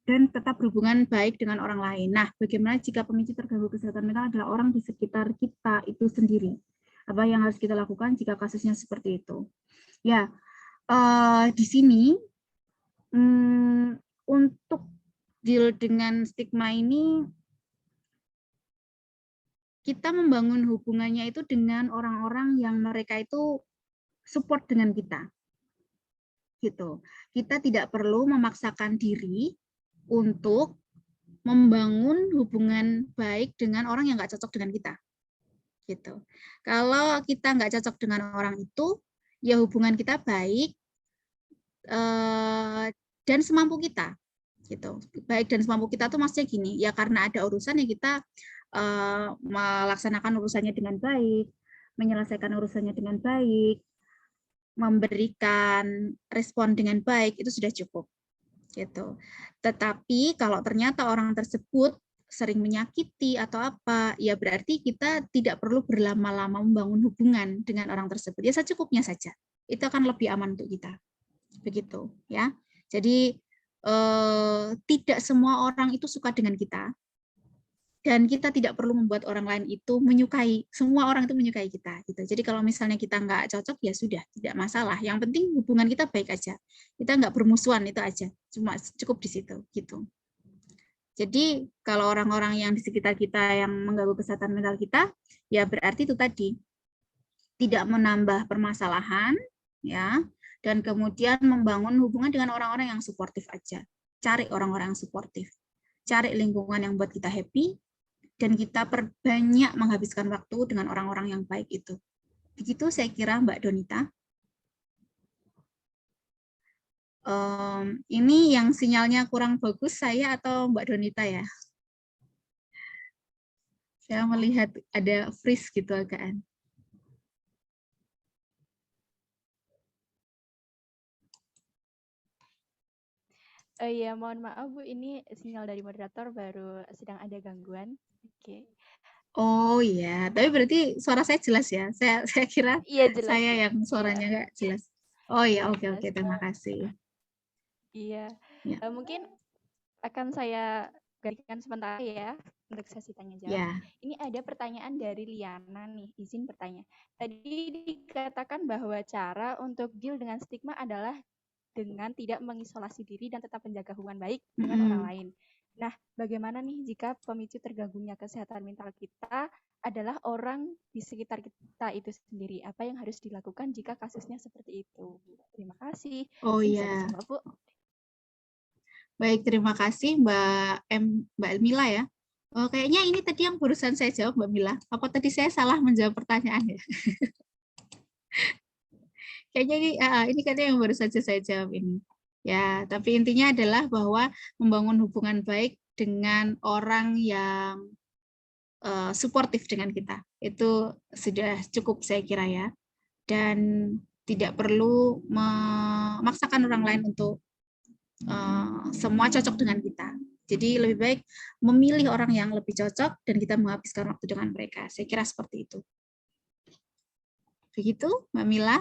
dan tetap berhubungan baik dengan orang lain. Nah, bagaimana jika pemicu terganggu kesehatan mental adalah orang di sekitar kita itu sendiri? Apa yang harus kita lakukan jika kasusnya seperti itu? Ya, di sini untuk deal dengan stigma ini kita membangun hubungannya itu dengan orang-orang yang mereka itu support dengan kita. Gitu. Kita tidak perlu memaksakan diri untuk membangun hubungan baik dengan orang yang nggak cocok dengan kita. gitu. Kalau kita nggak cocok dengan orang itu, ya hubungan kita baik dan semampu kita, gitu. Baik dan semampu kita tuh maksudnya gini, ya karena ada urusan yang kita melaksanakan urusannya dengan baik, menyelesaikan urusannya dengan baik, memberikan respon dengan baik, itu sudah cukup, gitu. Tetapi kalau ternyata orang tersebut sering menyakiti atau apa, ya berarti kita tidak perlu berlama-lama membangun hubungan dengan orang tersebut. Ya secukupnya saja. Itu akan lebih aman untuk kita. Begitu, ya. Jadi tidak semua orang itu suka dengan kita. Dan kita tidak perlu membuat orang lain itu menyukai, semua orang itu menyukai kita. Gitu. Jadi kalau misalnya kita nggak cocok, ya sudah, tidak masalah. Yang penting hubungan kita baik aja. Kita nggak bermusuhan, itu aja. Cuma cukup di situ. Gitu. Jadi kalau orang-orang yang di sekitar kita yang mengganggu kesehatan mental kita, ya berarti itu tadi, tidak menambah permasalahan, ya, dan kemudian membangun hubungan dengan orang-orang yang suportif aja. Cari orang-orang yang suportif. Cari lingkungan yang buat kita happy, dan kita perbanyak menghabiskan waktu dengan orang-orang yang baik itu. Begitu saya kira Mbak Donita. Ini yang sinyalnya kurang bagus saya atau Mbak Donita ya? Saya melihat ada freeze gitu agak. Ya, mohon maaf Bu, ini sinyal dari moderator baru sedang ada gangguan. Oke. Oh iya, tapi berarti suara saya jelas ya? Saya kira Iya, jelas, saya Bu. yang suaranya nggak jelas. Oh iya, oke, terima kasih. Iya, Ya. Mungkin akan saya gantikan sementara ya untuk sesi tanya jawab. Ya. Ini ada pertanyaan dari Liana nih, izin bertanya. Tadi dikatakan bahwa cara untuk deal dengan stigma adalah dengan tidak mengisolasi diri dan tetap menjaga hubungan baik dengan orang lain. Nah, bagaimana nih jika pemicu terganggunya kesehatan mental kita adalah orang di sekitar kita itu sendiri? Apa yang harus dilakukan jika kasusnya seperti itu? Terima kasih. Oh iya. Bisa dijawab, Bu. Baik, terima kasih Mbak Mila ya. Kayaknya ini tadi yang barusan saya jawab Mbak Mila. Apa tadi saya salah menjawab pertanyaannya? Kayaknya ini katanya yang baru saja saya jawab ini. Ya, tapi intinya adalah bahwa membangun hubungan baik dengan orang yang suportif dengan kita. Itu sudah cukup saya kira ya. Dan tidak perlu memaksakan orang lain untuk semua cocok dengan kita. Jadi lebih baik memilih orang yang lebih cocok dan kita menghabiskan waktu dengan mereka. Saya kira seperti itu. Begitu, Mbak Mila?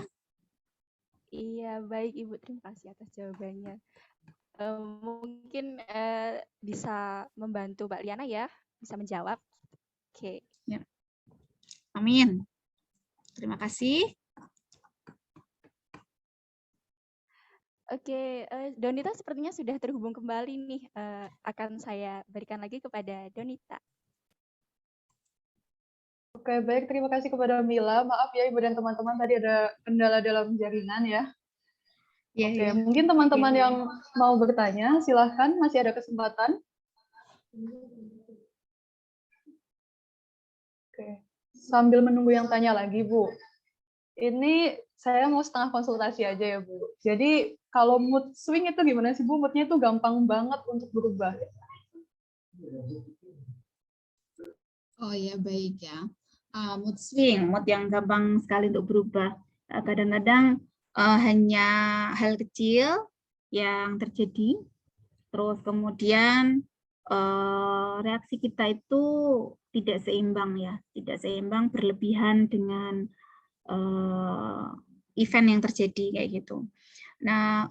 Iya, baik Ibu. Terima kasih atas jawabannya. Mungkin bisa membantu Mbak Liana ya, bisa menjawab. Oke. Ya. Amin. Terima kasih. Oke, Donita sepertinya sudah terhubung kembali nih. Akan saya berikan lagi kepada Donita. Oke, baik. Terima kasih kepada Mila. Maaf ya, Ibu dan teman-teman, tadi ada kendala dalam jaringan ya. Oke, mungkin teman-teman yang mau bertanya, silahkan, masih ada kesempatan. Oke, sambil menunggu yang tanya lagi, Bu. Ini saya mau setengah konsultasi aja ya, Bu. Jadi, kalau mood swing itu gimana sih, Bu? Moodnya itu gampang banget untuk berubah. Oh ya, baik ya. Mood swing, mood yang gampang sekali untuk berubah. Kadang-kadang hanya hal kecil yang terjadi, terus kemudian reaksi kita itu tidak seimbang ya, tidak seimbang, berlebihan dengan event yang terjadi kayak gitu. Nah,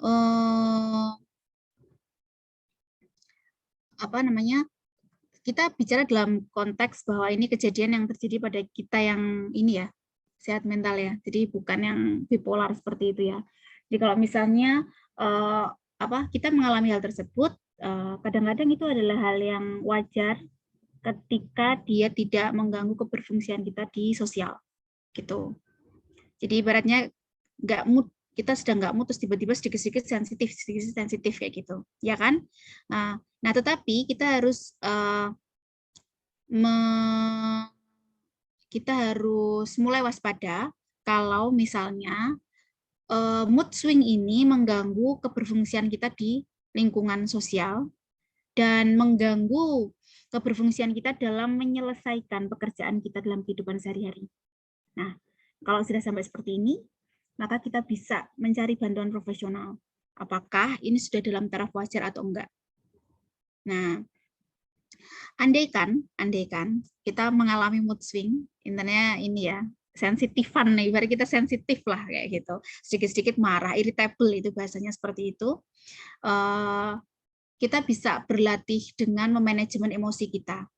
apa namanya? Kita bicara dalam konteks bahwa ini kejadian yang terjadi pada kita yang ini ya, sehat mental ya. Jadi bukan yang bipolar seperti itu ya. Jadi kalau misalnya kita mengalami hal tersebut, kadang-kadang itu adalah hal yang wajar ketika dia tidak mengganggu keberfungsian kita di sosial gitu. Jadi ibaratnya nggak mood, kita sedang nggak mood terus tiba-tiba sedikit-sedikit sensitif kayak gitu, ya kan? Nah, tetapi kita harus kita harus mulai waspada kalau misalnya mood swing ini mengganggu keberfungsian kita di lingkungan sosial dan mengganggu keberfungsian kita dalam menyelesaikan pekerjaan kita dalam kehidupan sehari-hari. Nah, kalau sudah sampai seperti ini, maka kita bisa mencari bantuan profesional. Apakah ini sudah dalam taraf wajar atau enggak? Nah, andaikan kita mengalami mood swing, intinya ini ya, sensitifan nih, ibarat kita sensitif lah kayak gitu, sedikit-sedikit marah, irritable itu bahasanya seperti itu. Kita bisa berlatih dengan memanajemen emosi kita.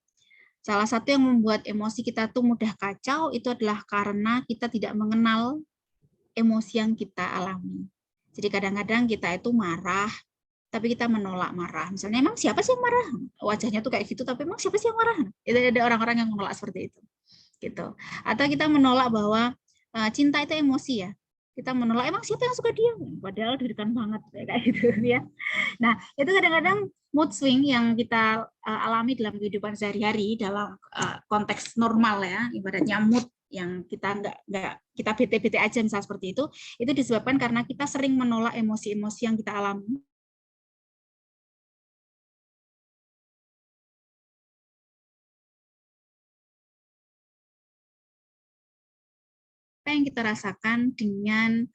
Salah satu yang membuat emosi kita tuh mudah kacau itu adalah karena kita tidak mengenal emosi yang kita alami. Jadi kadang-kadang kita itu marah, tapi kita menolak marah. Misalnya, emang siapa sih yang marah? Wajahnya tuh kayak gitu, tapi emang siapa sih yang marah? Itu ada orang-orang yang menolak seperti itu. Gitu. Atau kita menolak bahwa cinta itu emosi ya. Kita menolak, emang siapa yang suka dia? Padahal dirikan banget kayak gitu ya. Nah, itu kadang-kadang mood swing yang kita alami dalam kehidupan sehari-hari dalam konteks normal ya, ibaratnya mood yang kita nggak kita bete-bete aja misalnya seperti itu disebabkan karena kita sering menolak emosi-emosi yang kita alami. Apa yang kita rasakan dengan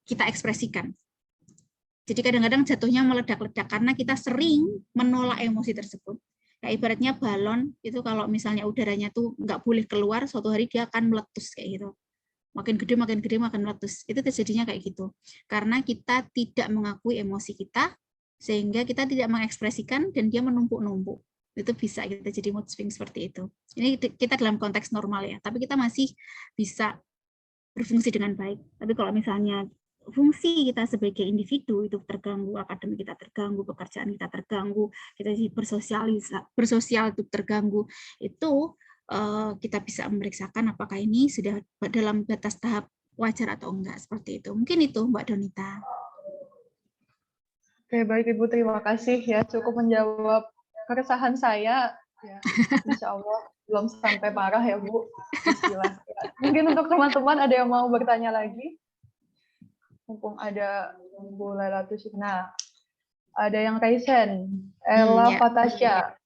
kita ekspresikan. Jadi kadang-kadang jatuhnya meledak-ledak karena kita sering menolak emosi tersebut. Nah, ibaratnya balon itu kalau misalnya udaranya tuh nggak boleh keluar, suatu hari dia akan meletus kayak gitu. Makin gede makin meletus. Itu terjadinya kayak gitu. Karena kita tidak mengakui emosi kita, sehingga kita tidak mengekspresikan dan dia menumpuk-numpuk. Itu bisa kita jadi mood swing seperti itu. Ini kita dalam konteks normal ya, tapi kita masih bisa berfungsi dengan baik. Tapi kalau misalnya fungsi kita sebagai individu itu terganggu, akademik kita terganggu, pekerjaan kita terganggu, kita bersosial itu terganggu, itu kita bisa memeriksakan apakah ini sudah dalam batas tahap wajar atau enggak, seperti itu. Mungkin itu Mbak Donita. Oke, baik Ibu, terima kasih ya, cukup menjawab keresahan saya. Ya, insya Allah belum sampai parah ya Bu. Bismillah. Ya. Mungkin untuk teman-teman ada yang mau bertanya lagi? Mumpung ada Bu Lailatul Syukri. Nah, ada yang Kaisen, Ella Fatasya.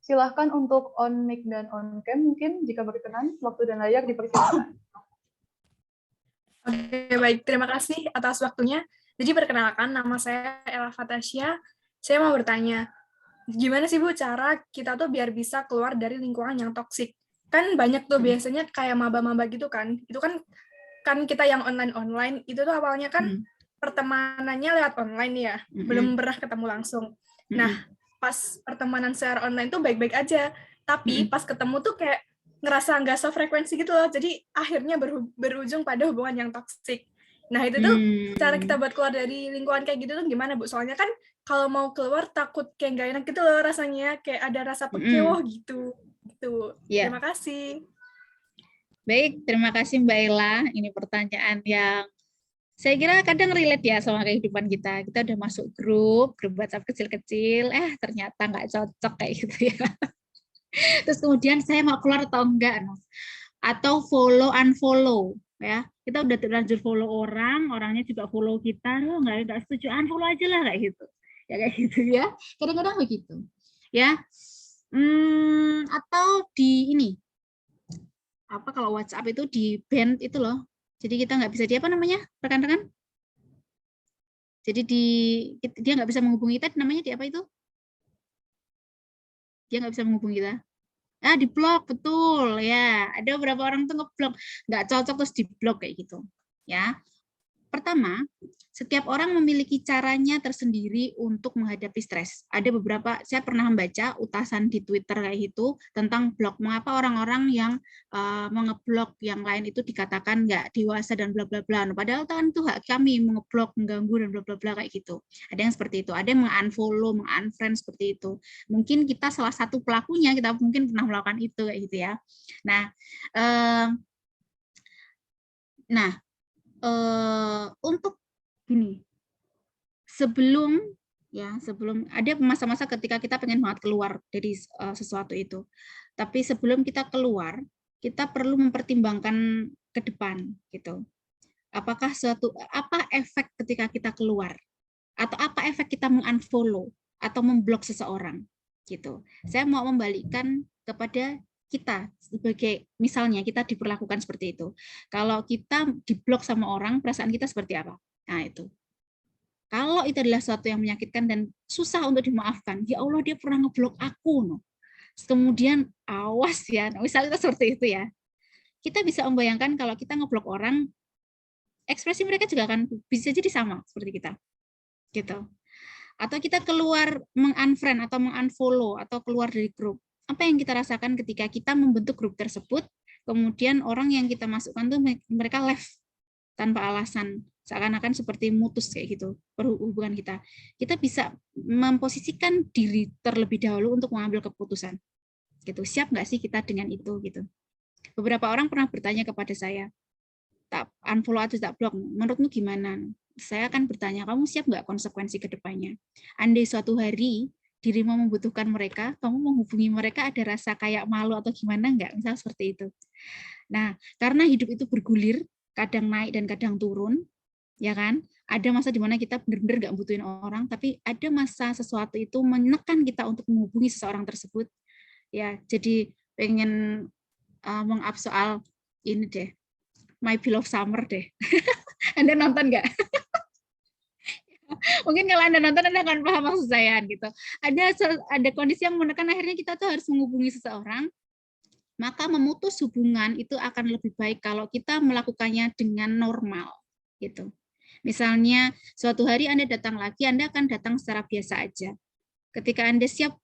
Silahkan untuk on mic dan on cam mungkin jika berkenan, waktu dan layar dipersilakan. Oke, baik. Terima kasih atas waktunya. Jadi perkenalkan, nama saya Ella Fatasya. Saya mau bertanya, gimana sih Bu cara kita tuh biar bisa keluar dari lingkungan yang toksik? Kan banyak tuh biasanya kayak maba-maba gitu kan. Itu kan kita yang online itu tuh awalnya kan pertemanannya lewat online ya, belum pernah ketemu langsung. Nah, pas pertemanan secara online tuh baik-baik aja, tapi pas ketemu tuh kayak ngerasa nggak sefrekuensi gitu loh, jadi akhirnya berujung pada hubungan yang toksik. Nah, itu tuh cara kita buat keluar dari lingkungan kayak gitu tuh gimana Bu? Soalnya kan kalau mau keluar takut kayak nggak enak gitu loh rasanya, kayak ada rasa pekewoh gitu. Yeah. Terima kasih. Baik, terima kasih Mbak Ella. Ini pertanyaan yang saya kira kadang relate ya sama kehidupan kita. Kita udah masuk grup WhatsApp kecil-kecil, ternyata nggak cocok kayak gitu ya. Terus kemudian saya mau keluar atau enggak, atau follow unfollow ya. Kita udah terlanjur follow orang, orangnya juga follow kita, nggak setuju, unfollow aja lah kayak gitu. Ya kayak gitu ya. Kadang-kadang begitu. Ya. Atau di ini apa kalau WhatsApp itu di ban itu loh, jadi kita nggak bisa rekan-rekan, jadi dia nggak bisa menghubungi kita, namanya di apa itu, dia nggak bisa menghubungi kita, di blok, betul ya, ada beberapa orang tuh ngeblok, nggak cocok terus di blok kayak gitu ya. Pertama, setiap orang memiliki caranya tersendiri untuk menghadapi stres. Ada beberapa, saya pernah membaca utasan di Twitter kayak gitu tentang blok. Mengapa orang-orang yang mengeblok yang lain itu dikatakan nggak dewasa dan bla bla bla. Padahal kan itu hak kami mengeblok, mengganggu dan bla bla bla kayak gitu. Ada yang seperti itu. Ada yang mengunfollow, mengunfriend seperti itu. Mungkin kita salah satu pelakunya, kita mungkin pernah melakukan itu kayak gitu ya. Nah, untuk gini, sebelum Ya, sebelum ada masa-masa ketika kita pengen banget keluar dari sesuatu itu. Tapi sebelum kita keluar, kita perlu mempertimbangkan ke depan gitu. Apakah apa efek ketika kita keluar? Atau apa efek kita mengunfollow atau memblok seseorang gitu. Saya mau membalikkan kepada kita sebagai misalnya kita diperlakukan seperti itu. Kalau kita diblok sama orang, perasaan kita seperti apa? Nah, itu. Kalau itu adalah sesuatu yang menyakitkan dan susah untuk dimaafkan, ya Allah dia pernah ngeblok aku, no. Kemudian awas ya, misalnya seperti itu ya. Kita bisa membayangkan kalau kita ngeblok orang, ekspresi mereka juga akan bisa jadi sama seperti kita, gitu. Atau kita keluar mengunfriend atau mengunfollow atau keluar dari grup. Apa yang kita rasakan ketika kita membentuk grup tersebut, kemudian orang yang kita masukkan tuh mereka left tanpa alasan, seakan-akan seperti mutus kayak gitu hubungan kita. Kita bisa memposisikan diri terlebih dahulu untuk mengambil keputusan. Gitu. Siap nggak sih kita dengan itu gitu. Beberapa orang pernah bertanya kepada saya, tak unfollow atau tak block, menurutmu gimana? Saya akan bertanya, kamu siap nggak konsekuensi ke depannya? Andai suatu hari dirimu membutuhkan mereka, kamu menghubungi mereka ada rasa kayak malu atau gimana nggak? Misal seperti itu. Nah, karena hidup itu bergulir, kadang naik dan kadang turun, ya kan? Ada masa di mana kita benar-benar nggak butuhin orang, tapi ada masa sesuatu itu menekan kita untuk menghubungi seseorang tersebut. Ya, jadi pengen meng-up soal ini deh, My Beloved Summer deh. Anda nonton nggak? Mungkin kalau Anda nonton Anda akan paham maksud saya gitu. Ada kondisi yang menekan akhirnya kita tuh harus menghubungi seseorang, maka memutus hubungan itu akan lebih baik kalau kita melakukannya dengan normal gitu. Misalnya suatu hari Anda datang lagi, Anda akan datang secara biasa aja. Ketika Anda siap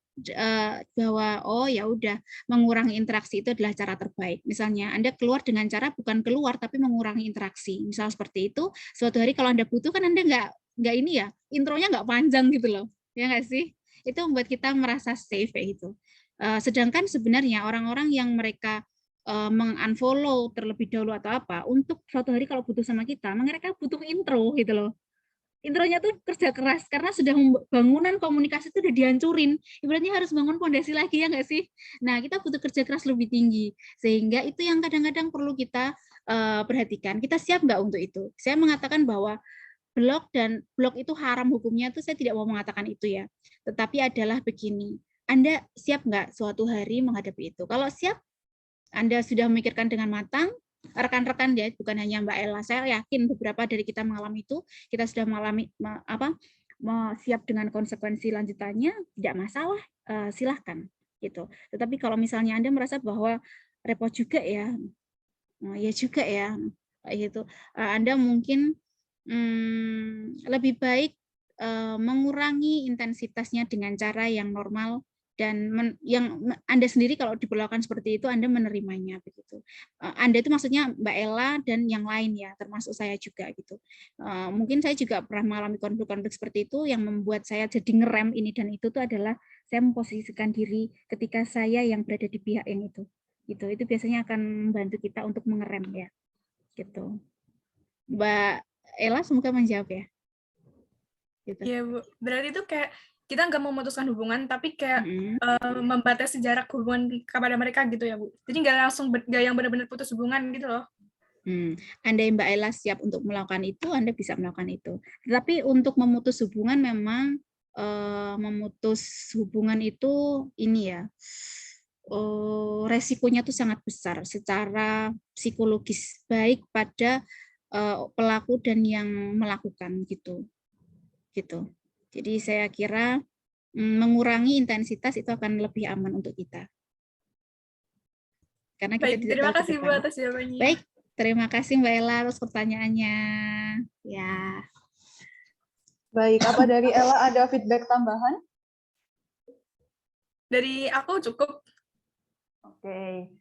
bahwa oh ya udah mengurangi interaksi itu adalah cara terbaik. Misalnya Anda keluar dengan cara bukan keluar tapi mengurangi interaksi. Misal seperti itu, suatu hari kalau Anda butuh kan Anda nggak ini ya, intronya nggak panjang gitu loh. Ya nggak sih? Itu membuat kita merasa safe kayak gitu. Sedangkan sebenarnya orang-orang yang mereka mengunfollow terlebih dahulu atau apa, untuk suatu hari kalau butuh sama kita, mereka butuh intro gitu loh. Intronya tuh kerja keras karena sudah bangunan komunikasi itu udah dihancurin. Ibaratnya harus bangun fondasi lagi ya nggak sih? Nah, kita butuh kerja keras lebih tinggi. Sehingga itu yang kadang-kadang perlu kita perhatikan. Kita siap nggak untuk itu? Saya mengatakan bahwa blok itu haram hukumnya itu saya tidak mau mengatakan itu ya. Tetapi adalah begini. Anda siap nggak suatu hari menghadapi itu? Kalau siap, Anda sudah memikirkan dengan matang, rekan-rekan ya, bukan hanya Mbak Ella, saya yakin beberapa dari kita mengalami itu, kita sudah mengalami siap dengan konsekuensi lanjutannya, tidak masalah, silahkan gitu. Tetapi kalau misalnya Anda merasa bahwa repot juga ya, ya juga ya, gitu, Anda mungkin lebih baik mengurangi intensitasnya dengan cara yang normal dan yang Anda sendiri kalau diperlakukan seperti itu Anda menerimanya begitu. Anda itu maksudnya Mbak Ella dan yang lain ya, termasuk saya juga gitu. Mungkin saya juga pernah mengalami konflik-konflik seperti itu yang membuat saya jadi ngerem ini dan itu tuh adalah saya memposisikan diri ketika saya yang berada di pihak yang itu. Gitu. Itu biasanya akan membantu kita untuk mengerem ya. Gitu. Mbak Ella semoga menjawab ya. Gitu. Iya, Bu. Berarti itu kayak kita nggak memutuskan hubungan, tapi kayak membatasi jarak hubungan kepada mereka gitu ya, Bu. Jadi nggak langsung nggak yang benar-benar putus hubungan gitu loh. Andai Mbak Ella siap untuk melakukan itu, Anda bisa melakukan itu. Tetapi untuk memutus hubungan memang memutus hubungan itu ini ya, resikonya tuh sangat besar secara psikologis, baik pada pelaku dan yang melakukan gitu. Jadi saya kira mengurangi intensitas itu akan lebih aman untuk kita. Karena kita tidak Terima tahu kasih Bu atas jawabannya. Baik, terima kasih Mbak Ella atas pertanyaannya. Ya. Baik, apa dari Ella ada feedback tambahan? Dari aku cukup. Oke.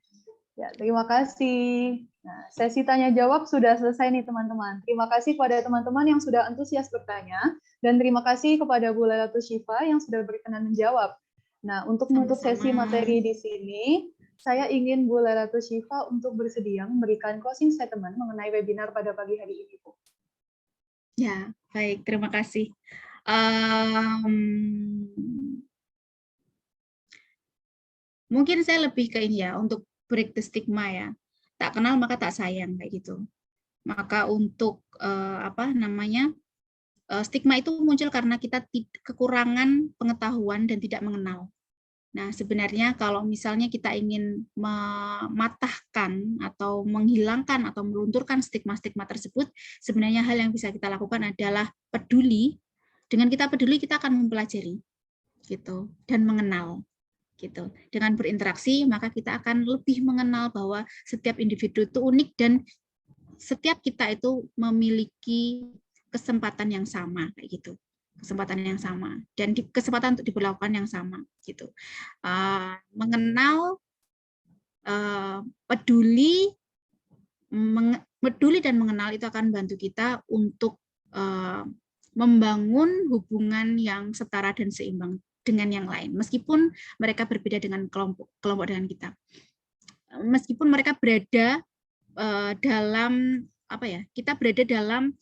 Ya, terima kasih. Nah, sesi tanya jawab sudah selesai nih teman-teman. Terima kasih kepada teman-teman yang sudah antusias bertanya dan terima kasih kepada Bu Lailatul Syifa yang sudah berkenan menjawab. Nah, untuk menutup sesi materi di sini, saya ingin Bu Lailatul Syifa untuk bersedia memberikan closing statement mengenai webinar pada pagi hari ini, Bu. Ya, baik. Terima kasih. Mungkin saya lebih ke ini ya, untuk break the stigma ya. Tak kenal maka tak sayang, kayak gitu. Maka untuk stigma itu muncul karena kita kekurangan pengetahuan dan tidak mengenal. Nah, sebenarnya kalau misalnya kita ingin mematahkan atau menghilangkan atau melunturkan stigma-stigma tersebut, sebenarnya hal yang bisa kita lakukan adalah peduli. Dengan kita peduli, kita akan mempelajari, gitu, dan mengenal, gitu. Dengan berinteraksi, maka kita akan lebih mengenal bahwa setiap individu itu unik dan setiap kita itu memiliki kesempatan yang sama, kayak gitu. Kesempatan yang sama dan kesempatan untuk diperlakukan yang sama, gitu. Mengenal, peduli dan mengenal itu akan bantu kita untuk membangun hubungan yang setara dan seimbang dengan yang lain, meskipun mereka berbeda dengan kelompok dengan kita, meskipun mereka berada dalam kita berada dalam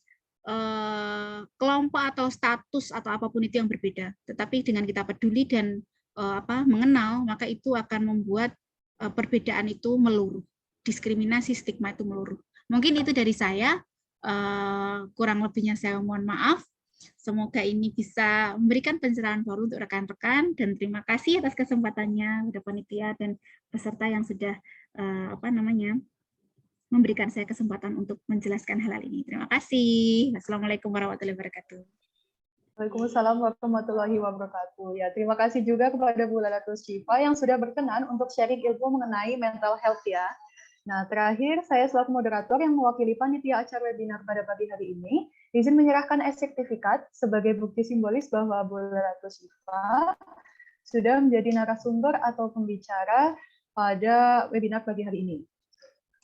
kelompok atau status atau apapun itu yang berbeda, tetapi dengan kita peduli dan mengenal, maka itu akan membuat perbedaan itu meluruh, diskriminasi, stigma itu meluruh. Mungkin itu dari saya, kurang lebihnya saya mohon maaf. Semoga ini bisa memberikan pencerahan baru untuk rekan-rekan, dan terima kasih atas kesempatannya kepada panitia dan peserta yang sudah memberikan saya kesempatan untuk menjelaskan hal ini. Terima kasih. Wassalamualaikum warahmatullahi wabarakatuh. Waalaikumsalam warahmatullahi wabarakatuh. Ya, terima kasih juga kepada Bu Lalatul Syifa yang sudah berkenan untuk sharing ilmu mengenai mental health ya. Nah, terakhir saya selaku moderator yang mewakili panitia acara webinar pada pagi hari ini, izin menyerahkan sertifikat sebagai bukti simbolis bahwa Bu Lalatul Syifa sudah menjadi narasumber atau pembicara pada webinar pagi hari ini.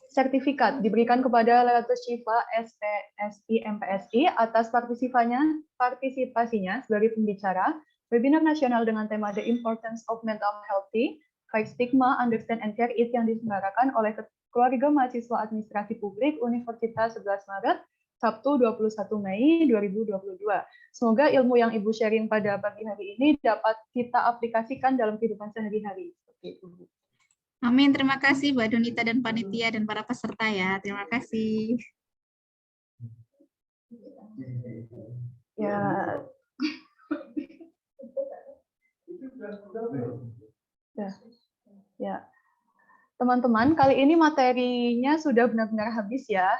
Sertifikat diberikan kepada Lalatul Syifa SPSI MPSI atas partisipasinya sebagai pembicara webinar nasional dengan tema The Importance of Mental Healthy, Fight Stigma, Understand and Care It yang diselenggarakan oleh Keluarga Mahasiswa Administrasi Publik Universitas 11 Maret, Sabtu 21 Mei 2022. Semoga ilmu yang Ibu sharing pada pagi hari ini dapat kita aplikasikan dalam kehidupan sehari-hari. Seperti itu. Amin, terima kasih Mbak Donita dan panitia dan para peserta ya. Terima kasih. Ya. Ya. Teman-teman, kali ini materinya sudah benar-benar habis ya.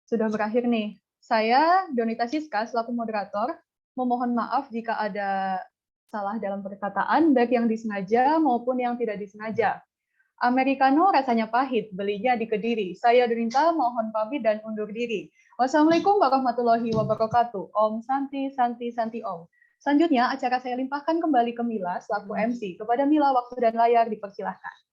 Sudah berakhir nih. Saya, Donita Siska, selaku moderator, memohon maaf jika ada salah dalam perkataan, baik yang disengaja maupun yang tidak disengaja. Americano rasanya pahit, belinya di Kediri. Saya Donita mohon pamit dan undur diri. Wassalamualaikum warahmatullahi wabarakatuh. Om Santi, Santi, Santi Om. Selanjutnya, acara saya limpahkan kembali ke Mila selaku MC. Kepada Mila, waktu dan layar dipersilahkan.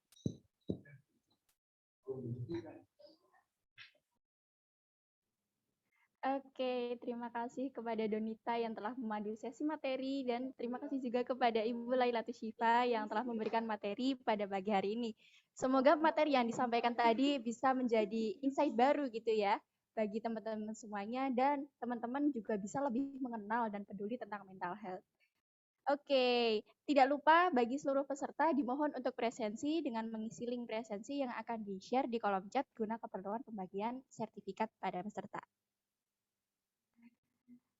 Oke, terima kasih kepada Donita yang telah memandu sesi materi, dan terima kasih juga kepada Ibu Lailatul Syifa yang telah memberikan materi pada pagi hari ini. Semoga materi yang disampaikan tadi bisa menjadi insight baru gitu ya bagi teman-teman semuanya, dan teman-teman juga bisa lebih mengenal dan peduli tentang mental health. Oke, tidak lupa bagi seluruh peserta dimohon untuk presensi dengan mengisi link presensi yang akan di-share di kolom chat guna keperluan pembagian sertifikat pada peserta.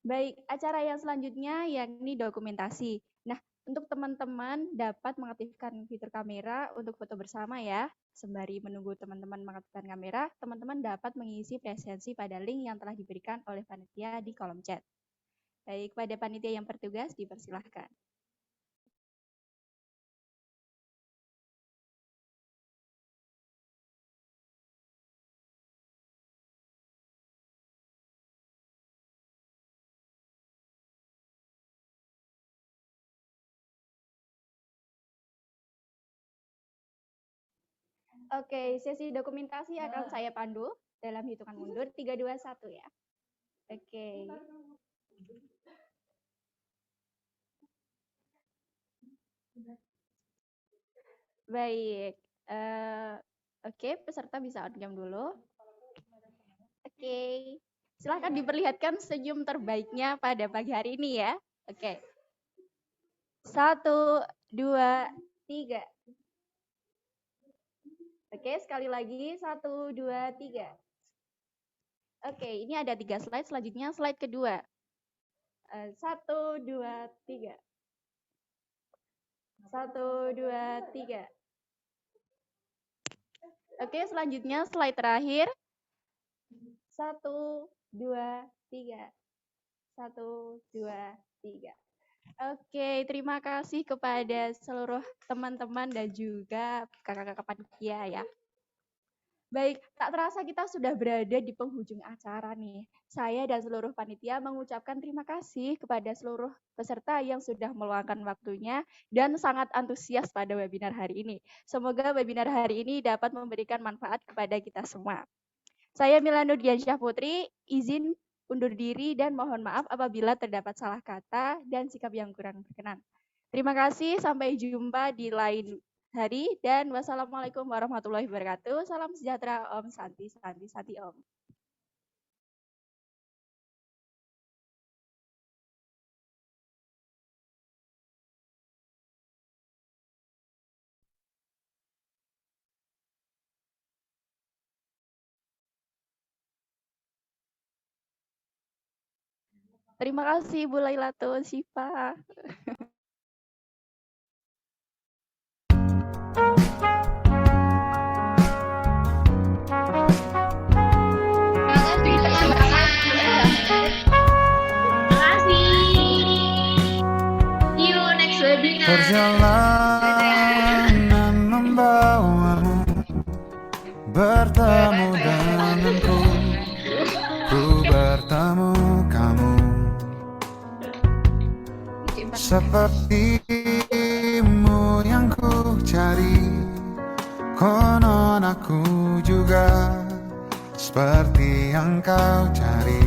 Baik, acara yang selanjutnya yakni dokumentasi. Nah, untuk teman-teman dapat mengaktifkan fitur kamera untuk foto bersama ya. Sembari menunggu teman-teman mengaktifkan kamera, teman-teman dapat mengisi presensi pada link yang telah diberikan oleh panitia di kolom chat. Baik, pada panitia yang bertugas dipersilahkan. Oke, sesi dokumentasi akan saya pandu dalam hitungan mundur 3, 2, 1 ya. Oke. Baik. Oke, peserta bisa on cam dulu. Oke. Silahkan diperlihatkan senyum terbaiknya pada pagi hari ini ya. Oke. 1, 2, 3. Oke, sekali lagi. 1, 2, 3. Oke, ini ada 3 slide. Selanjutnya slide kedua. 1, 2, 3. 1, 2, 3. Oke, selanjutnya slide terakhir. 1, 2, 3. 1, 2, 3. Oke, terima kasih kepada seluruh teman-teman dan juga kakak-kakak panitia ya. Baik, tak terasa kita sudah berada di penghujung acara nih. Saya dan seluruh panitia mengucapkan terima kasih kepada seluruh peserta yang sudah meluangkan waktunya dan sangat antusias pada webinar hari ini. Semoga webinar hari ini dapat memberikan manfaat kepada kita semua. Saya Mila Nurdiansyah Putri, izin undur diri dan mohon maaf apabila terdapat salah kata dan sikap yang kurang berkenan. Terima kasih, sampai jumpa di lain hari dan wassalamualaikum warahmatullahi wabarakatuh. Salam sejahtera, Om Santi, Santi, Santi, Om. Terima kasih Bu Lailatul Syifa. Perjalanan membawamu bertemu denganku, ku bertemu kamu. Sepertimu yang ku cari, konon aku juga seperti yang kau cari.